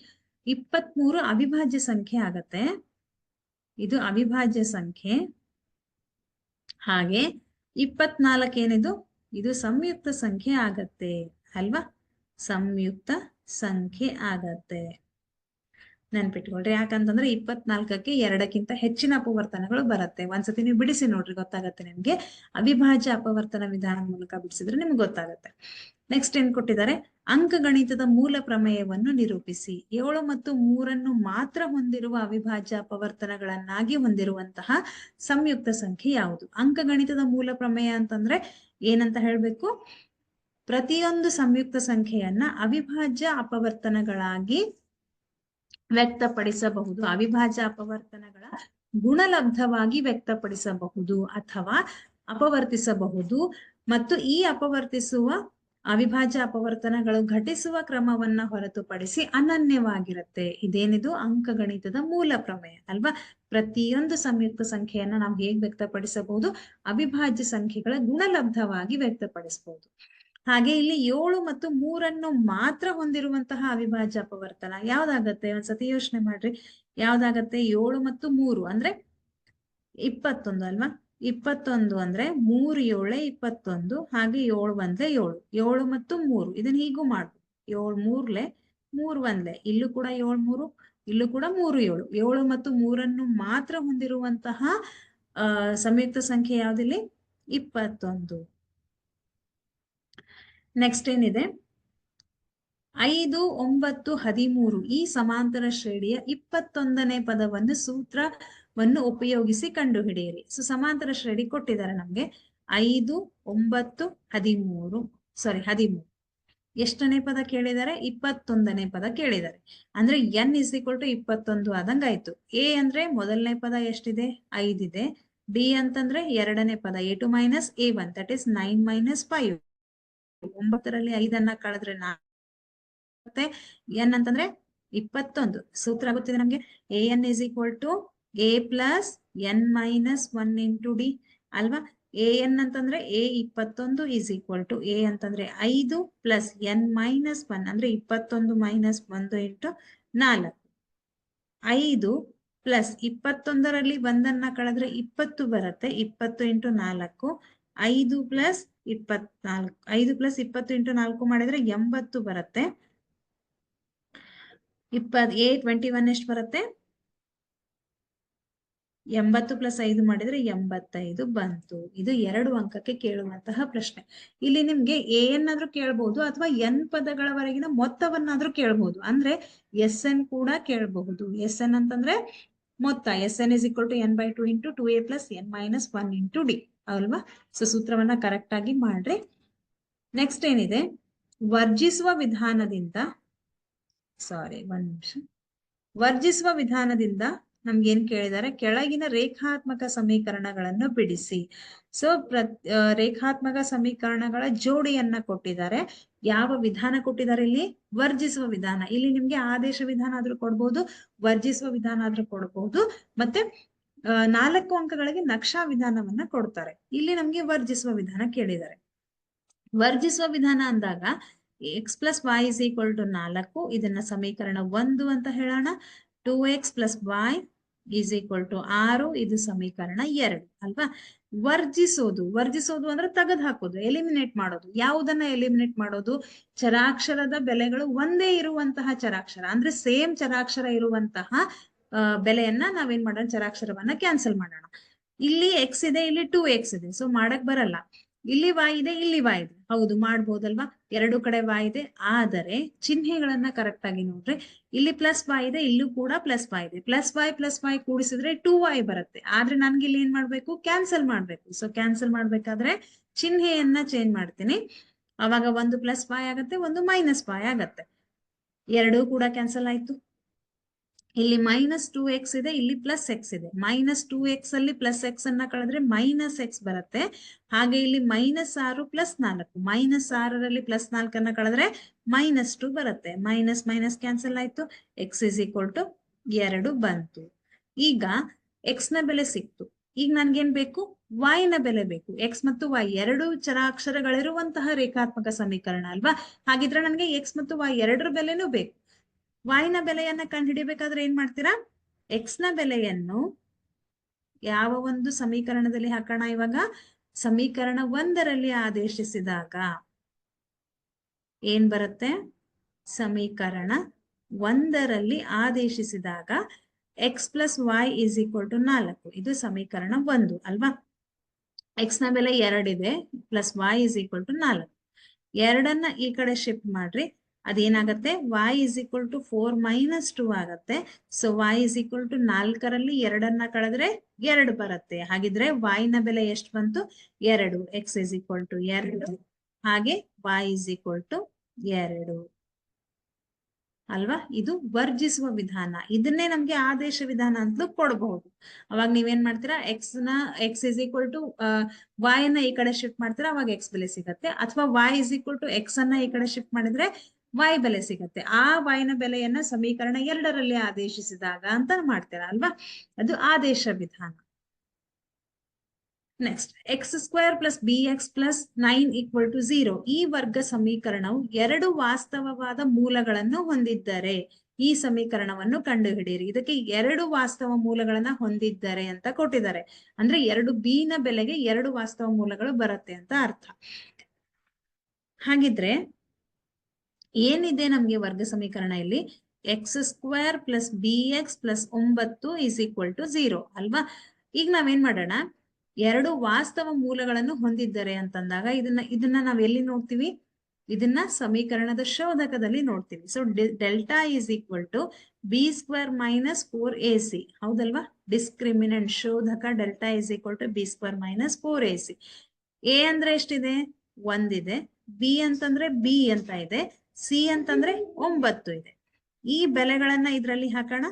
23 ಅವಿಭಾಜ್ಯ ಸಂಖ್ಯೆ ಆಗತ್ತೆ, ಇದು ಅವಿಭಾಜ್ಯ ಸಂಖ್ಯೆ. ಹಾಗೆ 24 ಏನಿದು? ಇದು ಸಂಯುಕ್ತ ಸಂಖ್ಯೆ ಆಗತ್ತೆ ಅಲ್ವಾ. ಸಂಯುಕ್ತ ಸಂಖ್ಯೆ ಆಗತ್ತೆ. ನೆನ್ಪಿಟ್ಕೊಳ್ರಿ. ಯಾಕಂತಂದ್ರೆ 24ಕ್ಕೆ 2ಕ್ಕಿಂತ ಹೆಚ್ಚಿನ ಅಪವರ್ತನಗಳು ಬರುತ್ತೆ. ಒಂದ್ಸತಿ ನೀವು ಬಿಡಿಸಿ ನೋಡ್ರಿ, ಗೊತ್ತಾಗತ್ತೆ ನಿಮ್ಗೆ. ಅವಿಭಾಜ್ಯ ಅಪವರ್ತನ ವಿಧಾನದ ಮೂಲಕ ಬಿಡಿಸಿದ್ರೆ ನಿಮ್ಗೆ ಗೊತ್ತಾಗತ್ತೆ. ನೆಕ್ಸ್ಟ್ ಏನ್ ಕೊಟ್ಟಿದ್ದಾರೆ? ಅಂಕಗಣಿತದ ಮೂಲ ಪ್ರಮೇಯವನ್ನು ನಿರೂಪಿಸಿ. 7 ಮತ್ತು 3 ಮಾತ್ರ ಹೊಂದಿರುವ ಅವಿಭಾಜ್ಯ ಅಪವರ್ತನಗಳನ್ನಾಗಿ ಹೊಂದಿರುವಂತಹ ಸಂಯುಕ್ತ ಸಂಖ್ಯೆ ಯಾವುದು? ಅಂಕಗಣಿತದ ಮೂಲ ಪ್ರಮೇಯ ಅಂತಂದ್ರೆ ಏನಂತ ಹೇಳ್ಬೇಕು? ಪ್ರತಿಯೊಂದು ಸಂಯುಕ್ತ ಸಂಖ್ಯೆಯನ್ನ ಅವಿಭಾಜ್ಯ ಅಪವರ್ತನಗಳಾಗಿ ವ್ಯಕ್ತಪಡಿಸಬಹುದು. ಅವಿಭಾಜ್ಯ ಅಪವರ್ತನಗಳ ಗುಣಲಬ್ಧವಾಗಿ ವ್ಯಕ್ತಪಡಿಸಬಹುದು ಅಥವಾ ಅಪವರ್ತಿಸಬಹುದು. ಮತ್ತು ಈ ಅಪವರ್ತಿಸುವ ಅವಿಭಾಜ್ಯ ಅಪವರ್ತನಗಳು ಘಟಿಸುವ ಕ್ರಮವನ್ನ ಹೊರತುಪಡಿಸಿ ಅನನ್ಯವಾಗಿರುತ್ತೆ. ಇದೇನಿದು ಅಂಕಗಣಿತದ ಮೂಲ ಪ್ರಮೇಯ ಅಲ್ವಾ. ಪ್ರತಿಯೊಂದು ಸಂಯುಕ್ತ ಸಂಖ್ಯೆಯನ್ನ ನಾವು ಹೇಗೆ ವ್ಯಕ್ತಪಡಿಸಬಹುದು, ಅವಿಭಾಜ್ಯ ಸಂಖ್ಯೆಗಳ ಗುಣಲಬ್ಧವಾಗಿ ವ್ಯಕ್ತಪಡಿಸಬಹುದು. ಹಾಗೆ ಇಲ್ಲಿ 7 ಮತ್ತು 3 ಮಾತ್ರ ಹೊಂದಿರುವಂತಹ ಅವಿಭಾಜ್ಯ ಅಪವರ್ತನ ಯಾವ್ದಾಗತ್ತೆ? ಒಂದ್ಸತಿ ಯೋಚನೆ ಮಾಡ್ರಿ, ಯಾವ್ದಾಗತ್ತೆ? 7 ಮತ್ತು 3 ಅಂದ್ರೆ 21 ಅಲ್ವಾ. 21 ಅಂದ್ರೆ 3 7 21, ಹಾಗೆ 7 1 7, 7 ಮತ್ತು 3 ಇದನ್ನ ಹೀಗೂ ಮಾಡ್ಬೋದು. 7 3 3 1, ಇಲ್ಲೂ ಕೂಡ 7 3, ಇಲ್ಲೂ ಕೂಡ 3 7. 7 ಮತ್ತು 3 ಮಾತ್ರ ಹೊಂದಿರುವಂತಹ ಸಂಯುಕ್ತ ಸಂಖ್ಯೆ ಯಾವ್ದಿಲ್ಲಿ? 21. ನೆಕ್ಸ್ಟ್ ಏನಿದೆ? 5 9 13 ಈ ಸಮಾಂತರ ಶ್ರೇಣಿಯ 21ನೇ ಪದವನ್ನು ಸೂತ್ರವನ್ನು ಉಪಯೋಗಿಸಿ ಕಂಡುಹಿಡಿಯಿರಿ. ಸೊ ಸಮಾಂತರ ಶ್ರೇಣಿ ಕೊಟ್ಟಿದ್ದಾರೆ ನಮ್ಗೆ 5 9 13, ಸಾರಿ 13. ಎಷ್ಟನೇ ಪದ ಕೇಳಿದ್ದಾರೆ? 21ನೇ ಪದ ಕೇಳಿದ್ದಾರೆ. ಅಂದ್ರೆ n = 21 ಆದಂಗ ಆಯ್ತು. a ಅಂದ್ರೆ ಮೊದಲನೇ ಪದ ಎಷ್ಟಿದೆ? 5 ಇದೆ. b ಅಂತಂದ್ರೆ ಎರಡನೇ ಪದ a2 - a1 ದಟ್ ಇಸ್ 9 - 5. 9ರಲ್ಲಿ 5 ಕಳೆದ್ರೆ ಮತ್ತೆ n ಅಂತಂದ್ರೆ 21. ಸೂತ್ರ ಆಗುತ್ತಿದೆ ನಮ್ಗೆ an = a + n - 1 × d ಅಲ್ವಾ. an ಅಂತಂದ್ರೆ a 21 = a ಅಂತಂದ್ರೆ 5 + n - 1 ಅಂದ್ರೆ 21 - 1 × 4. 5 + 21ರಲ್ಲಿ 1 ಕಳೆದ್ರೆ 20 ಬರುತ್ತೆ. 20 × 4. 5 + 24, 5 + 20 × 4 ಮಾಡಿದ್ರೆ 80 ಬರುತ್ತೆ. a21 ಎಷ್ಟು ಬರುತ್ತೆ? 80 + 5 ಮಾಡಿದ್ರೆ 85 ಬಂತು. ಇದು 2 ಅಂಕಕ್ಕೆ ಕೇಳುವಂತಹ ಪ್ರಶ್ನೆ. ಇಲ್ಲಿ ನಿಮ್ಗೆ an ಆದ್ರೂ ಕೇಳಬಹುದು ಅಥವಾ n ಪದಗಳವರೆಗಿನ ಮೊತ್ತವನ್ನಾದ್ರೂ ಕೇಳಬಹುದು. ಅಂದ್ರೆ SN ಕೂಡ ಕೇಳಬಹುದು. SN ಅಂತಂದ್ರೆ ಮೊತ್ತ. SN = n/2 × 2a + n - 1 × d ಅಲ್ವಾ. ಸೊ ಸೂತ್ರವನ್ನ ಕರೆಕ್ಟ್ ಆಗಿ ಮಾಡ್ರಿ. ನೆಕ್ಸ್ಟ್ ಏನಿದೆ? ವರ್ಜಿಸುವ ವಿಧಾನದಿಂದ ವರ್ಜಿಸುವ ವಿಧಾನದಿಂದ ನಮ್ಗೆ ಏನ್ ಕೇಳಿದ್ದಾರೆ? ಕೆಳಗಿನ ರೇಖಾತ್ಮಕ ಸಮೀಕರಣಗಳನ್ನು ಬಿಡಿಸಿ. ಸೊ ರೇಖಾತ್ಮಕ ಸಮೀಕರಣಗಳ ಜೋಡಿಯನ್ನ ಕೊಟ್ಟಿದ್ದಾರೆ. ಯಾವ ವಿಧಾನ ಕೊಟ್ಟಿದ್ದಾರೆ ಇಲ್ಲಿ? ವರ್ಜಿಸುವ ವಿಧಾನ. ಇಲ್ಲಿ ನಿಮ್ಗೆ ಆದೇಶ ವಿಧಾನ ಆದ್ರೂ ಕೊಡ್ಬೋದು, ವರ್ಜಿಸುವ ವಿಧಾನ ಆದ್ರೂ ಕೊಡ್ಬೋದು, ಮತ್ತೆ 4 ಅಂಕಗಳಿಗೆ ನಕ್ಷಾ ವಿಧಾನವನ್ನ ಕೊಡ್ತಾರೆ. ಇಲ್ಲಿ ನಮ್ಗೆ ವರ್ಜಿಸುವ ವಿಧಾನ ಕೇಳಿದ್ದಾರೆ. ವರ್ಜಿಸುವ ವಿಧಾನ ಅಂದಾಗ x + y = 4, ಇದನ್ನ ಸಮೀಕರಣ 1 ಅಂತ ಹೇಳೋಣ. 2x + y = 6, ಇದು ಸಮೀಕರಣ 2 ಅಲ್ವಾ. ವರ್ಜಿಸೋದು ಅಂದ್ರೆ ತೆಗೆದು ಹಾಕೋದು, ಎಲಿಮಿನೇಟ್ ಮಾಡೋದು. ಯಾವುದನ್ನ ಎಲಿಮಿನೇಟ್ ಮಾಡೋದು? ಚರಾಕ್ಷರದ ಬೆಲೆಗಳು ಒಂದೇ ಇರುವಂತಹ ಚರಾಕ್ಷರ, ಅಂದ್ರೆ ಸೇಮ್ ಚರಾಕ್ಷರ ಇರುವಂತಹ ಬೆಲೆಯನ್ನ ನಾವೇನ್ ಮಾಡೋಣ? ಚರಾಕ್ಷರವನ್ನ ಕ್ಯಾನ್ಸಲ್ ಮಾಡೋಣ. ಇಲ್ಲಿ x ಇದೆ, ಇಲ್ಲಿ 2x ಇದೆ, ಸೊ ಮಾಡಕ್ ಬರಲ್ಲ. ಇಲ್ಲಿ y ಇದೆ, ಇಲ್ಲಿ y ಇದೆ, ಹೌದು ಮಾಡ್ಬೋದಲ್ವಾ. ಎರಡು ಕಡೆ y ಇದೆ, ಆದರೆ ಚಿಹ್ನೆಗಳನ್ನ ಕರೆಕ್ಟ್ ಆಗಿ ನೋಡ್ರಿ. ಇಲ್ಲಿ +y ಇದೆ, ಇಲ್ಲೂ ಕೂಡ +y ಇದೆ. +y ಕೂಡಿಸಿದ್ರೆ 2y ಬರುತ್ತೆ. ಆದ್ರೆ ನನ್ಗೆ ಇಲ್ಲಿ ಏನ್ ಮಾಡ್ಬೇಕು? ಕ್ಯಾನ್ಸಲ್ ಮಾಡ್ಬೇಕು. ಸೊ ಕ್ಯಾನ್ಸಲ್ ಮಾಡ್ಬೇಕಾದ್ರೆ ಚಿಹ್ನೆಯನ್ನ ಚೇಂಜ್ ಮಾಡ್ತೀನಿ. ಅವಾಗ ಒಂದು +y ಆಗತ್ತೆ, ಒಂದು -y ಆಗತ್ತೆ. ಎರಡೂ ಕೂಡ ಕ್ಯಾನ್ಸಲ್ ಆಯ್ತು. ಇಲ್ಲಿ -2x ಇದೆ, ಇಲ್ಲಿ +x ಇದೆ. -2x ಅಲ್ಲಿ +x ಅನ್ನ ಕಳೆದ್ರೆ -x ಬರುತ್ತೆ. ಹಾಗೆ ಇಲ್ಲಿ -6 + 4, -6ರಲ್ಲಿ +4 ಅನ್ನ ಕಳೆದ್ರೆ -2 ಬರುತ್ತೆ. ಮೈನಸ್ ಕ್ಯಾನ್ಸಲ್ ಆಯ್ತು. x = 2 ಬಂತು. ಈಗ x ನ ಬೆಲೆ ಸಿಕ್ತು. ಈಗ ನನ್ಗೇನ್ ಬೇಕು? y ನ ಬೆಲೆ ಬೇಕು. x ಮತ್ತು y ಎರಡು ಚರಾಕ್ಷರಗಳಿರುವಂತಹ ರೇಖಾತ್ಮಕ ಸಮೀಕರಣ ಅಲ್ವಾ. ಹಾಗಿದ್ರೆ ನನಗೆ x ಮತ್ತು y ಎರಡರ ಬೆಲೆನೂ ಬೇಕು. y ನ ಬೆಲೆಯನ್ನ ಕಂಡುಹಿಡಿಬೇಕಾದ್ರೆ ಏನ್ ಮಾಡ್ತೀರಾ? x ನ ಬೆಲೆಯನ್ನು ಯಾವ ಒಂದು ಸಮೀಕರಣದಲ್ಲಿ ಹಾಕೋಣ? ಇವಾಗ ಸಮೀಕರಣ 1ರಲ್ಲಿ ಆದೇಶಿಸಿದಾಗ ಏನ್ ಬರುತ್ತೆ? ಸಮೀಕರಣ 1ರಲ್ಲಿ ಆದೇಶಿಸಿದಾಗ x + y = 4, ಇದು ಸಮೀಕರಣ 1 ಅಲ್ವಾ. x ನ ಬೆಲೆ 2 ಇದೆ, +y = 4. 2ಅನ್ನ ಈ ಕಡೆ ಶಿಫ್ಟ್ ಮಾಡ್ರಿ. ಅದೇನಾಗತ್ತೆ? y = 4 - 2 ಆಗತ್ತೆ. ಸೊ y = 4ರಲ್ಲಿ 2ಅನ್ನ ಕಳೆದ್ರೆ 2 ಬರುತ್ತೆ. ಹಾಗಿದ್ರೆ y ನ ಬೆಲೆ ಎಷ್ಟು ಬಂತು? 2. x = 2, ಹಾಗೆ y = 2. ಅಲ್ವಾ? ಇದು ವರ್ಜಿಸುವ ವಿಧಾನ. ಇದನ್ನೇ ನಮ್ಗೆ ಆದೇಶ ವಿಧಾನ ಅಂತಲೂ ಕೊಡಬಹುದು. ಅವಾಗ ನೀವೇನ್ ಮಾಡ್ತೀರಾ, x is equal to y ನ ಈ ಕಡೆ ಶಿಫ್ಟ್ ಮಾಡ್ತೀರಾ, ಅವಾಗ ಎಕ್ಸ್ ಬೆಲೆ ಸಿಗತ್ತೆ. ಅಥವಾ y is equal to x ಅನ್ನ ಈ ಕಡೆ ಶಿಫ್ಟ್ ಮಾಡಿದ್ರೆ y ಬೆಲೆ ಸಿಗತ್ತೆ. ಆ y ನ ಬೆಲೆಯನ್ನ ಸಮೀಕರಣ 2ರಲ್ಲಿ ಆದೇಶಿಸಿದಾಗ ಅಂತ ಮಾಡ್ತೀರಾ ಅಲ್ವಾ? ಅದು ಆದೇಶ ವಿಧಾನ. Next, x square plus b x plus 9 equal to 0. ಈ ವರ್ಗ ಸಮೀಕರಣವು 2 ವಾಸ್ತವವಾದ ಮೂಲಗಳನ್ನು ಹೊಂದಿದ್ದರೆ ಈ ಸಮೀಕರಣವನ್ನು ಕಂಡುಹಿಡಿಯಿರಿ. ಇದಕ್ಕೆ 2 ವಾಸ್ತವ ಮೂಲಗಳನ್ನ ಹೊಂದಿದ್ದರೆ ಅಂತ ಕೊಟ್ಟಿದ್ದಾರೆ. ಅಂದ್ರೆ 2b ನ ಬೆಲೆಗೆ 2 ವಾಸ್ತವ ಮೂಲಗಳು ಬರುತ್ತೆ ಅಂತ ಅರ್ಥ. ಹಾಗಿದ್ರೆ ಏನಿದೆ ನಮ್ಗೆ ವರ್ಗ ಸಮೀಕರಣ ಇಲ್ಲಿ? X square plus b x plus 9 is equal to 0 ಅಲ್ವಾ? ಈಗ ನಾವೇನ್ ಮಾಡೋಣ, 2 ವಾಸ್ತವ ಮೂಲಗಳನ್ನು ಹೊಂದಿದ್ದಾರೆ ಅಂತಂದಾಗ ಇದನ್ನ ನಾವ್ ಎಲ್ಲಿ ನೋಡ್ತೀವಿ? ಇದನ್ನ ಸಮೀಕರಣದ ಶೋಧಕದಲ್ಲಿ ನೋಡ್ತೀವಿ. So delta is equal to b square minus 4ac. ಹೌದಲ್ವಾ? ಡಿಸ್ಕ್ರಿಮಿನೆಂಟ್ ಶೋಧಕ delta is equal to b square minus 4ac. A ಅಂದ್ರೆ ಎಷ್ಟಿದೆ? 1 ಇದೆ. ಬಿ ಅಂತಂದ್ರೆ ಬಿ ಅಂತ ಇದೆ. ಸಿ ಅಂತಂದ್ರೆ 9 ಇದೆ. ಈ ಬೆಲೆಗಳನ್ನ ಇದ್ರಲ್ಲಿ ಹಾಕೋಣ.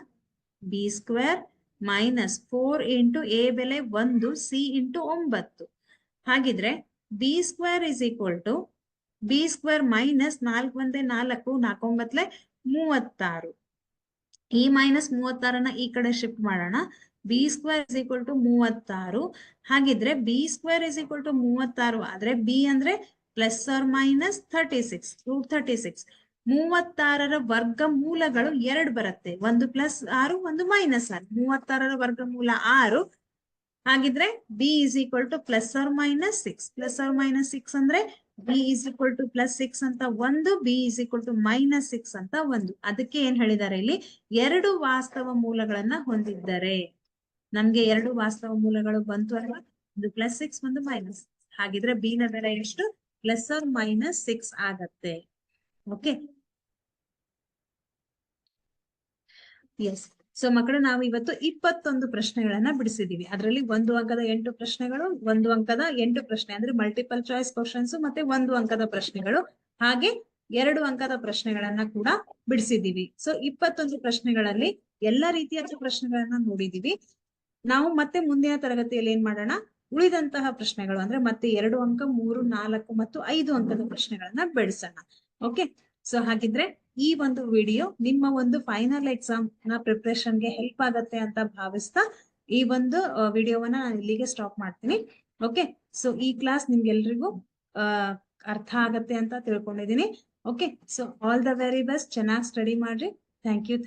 B square minus 4 into a ಬೆಲೆ 1, ಸಿ ಇಂಟು 9. ಹಾಗಿದ್ರೆ b square is equal to b square minus 4 1 4, 4 9 36. ಈ ಮೈನಸ್ 36ನ ಈ ಕಡೆ ಶಿಫ್ಟ್ ಮಾಡೋಣ. B square is equal to 36. ಹಾಗಿದ್ರೆ b square is equal to 36 ಆದ್ರೆ ಬಿ ಅಂದ್ರೆ ಪ್ಲಸ್ ಆರ್ ಮೈನಸ್ 36, ರೂಟ್ 36. 36ರ ವರ್ಗ ಮೂಲಗಳು 2 ಬರುತ್ತೆ. ಒಂದು ಪ್ಲಸ್ 6, ಒಂದು ಮೈನಸ್ 6. 36ರ ವರ್ಗಮೂಲ 6. ಹಾಗಿದ್ರೆ b is equal to plus or minus 6. Plus or minus 6 ಅಂದ್ರೆ b is equal to plus 6 ಅಂತ 1, b is equal to minus 6 ಅಂತ 1. ಅದಕ್ಕೆ ಏನ್ ಹೇಳಿದ್ದಾರೆ ಇಲ್ಲಿ? 2 ವಾಸ್ತವ ಮೂಲಗಳನ್ನ ಹೊಂದಿದ್ದಾರೆ. ನಮ್ಗೆ 2 ವಾಸ್ತವ ಮೂಲಗಳು ಬಂತು ಅಲ್ವಾ? ಒಂದು ಪ್ಲಸ್ 6, ಒಂದು ಮೈನಸ್. ಹಾಗಿದ್ರೆ ಬಿ ನ ಬೆಲೆ ಎಷ್ಟು? ಪ್ಲಸ್ ಆರ್ ಮೈನಸ್ 6 ಆಗತ್ತೆ. Okay, S. ಸೊ ಮಕ್ಕಳು, ನಾವು ಇವತ್ತು 21 ಪ್ರಶ್ನೆಗಳನ್ನ ಬಿಡಿಸಿದೀವಿ. ಅದರಲ್ಲಿ 1 ಅಂಕದ 8 ಪ್ರಶ್ನೆಗಳು, 1 ಅಂಕದ 8 ಪ್ರಶ್ನೆ ಅಂದ್ರೆ ಮಲ್ಟಿಪಲ್ ಚಾಯ್ಸ್ ಕ್ವಶನ್ಸ್, ಮತ್ತೆ 1 ಅಂಕದ ಪ್ರಶ್ನೆಗಳು, ಹಾಗೆ 2 ಅಂಕದ ಪ್ರಶ್ನೆಗಳನ್ನ ಕೂಡ ಬಿಡಿಸಿದೀವಿ. ಸೊ 21 ಪ್ರಶ್ನೆಗಳಲ್ಲಿ ಎಲ್ಲಾ ರೀತಿಯ ಪ್ರಶ್ನೆಗಳನ್ನ ನೋಡಿದೀವಿ. ನಾವು ಮತ್ತೆ ಮುಂದಿನ ತರಗತಿಯಲ್ಲಿ ಏನ್ ಮಾಡೋಣ, ಉಳಿದಂತಹ ಪ್ರಶ್ನೆಗಳು ಅಂದ್ರೆ ಮತ್ತೆ 2 ಅಂಕ, 3, 4 ಮತ್ತು 5 ಅಂಕದ ಪ್ರಶ್ನೆಗಳನ್ನ ಬಿಡಿಸೋಣ. ಓಕೆ, ಸೊ ಹಾಗಿದ್ರೆ ಈ ಒಂದು ವಿಡಿಯೋ ನಿಮ್ಮ ಒಂದು ಫೈನಲ್ ಎಕ್ಸಾಮ್ ನ ಪ್ರಿಪರೇಷನ್ಗೆ ಹೆಲ್ಪ್ ಆಗತ್ತೆ ಅಂತ ಭಾವಿಸ್ತಾ ಈ ಒಂದು ವಿಡಿಯೋವನ್ನ ನಾನು ಇಲ್ಲಿಗೆ ಸ್ಟಾಪ್ ಮಾಡ್ತೀನಿ. ಓಕೆ, ಸೊ ಈ ಕ್ಲಾಸ್ ನಿಮ್ಗೆಲ್ರಿಗೂ ಅರ್ಥ ಆಗತ್ತೆ ಅಂತ ತಿಳ್ಕೊಂಡಿದೀನಿ. Okay, so all the very best. ಚೆನ್ನಾಗಿ ಸ್ಟಡಿ ಮಾಡ್ರಿ. Thank you.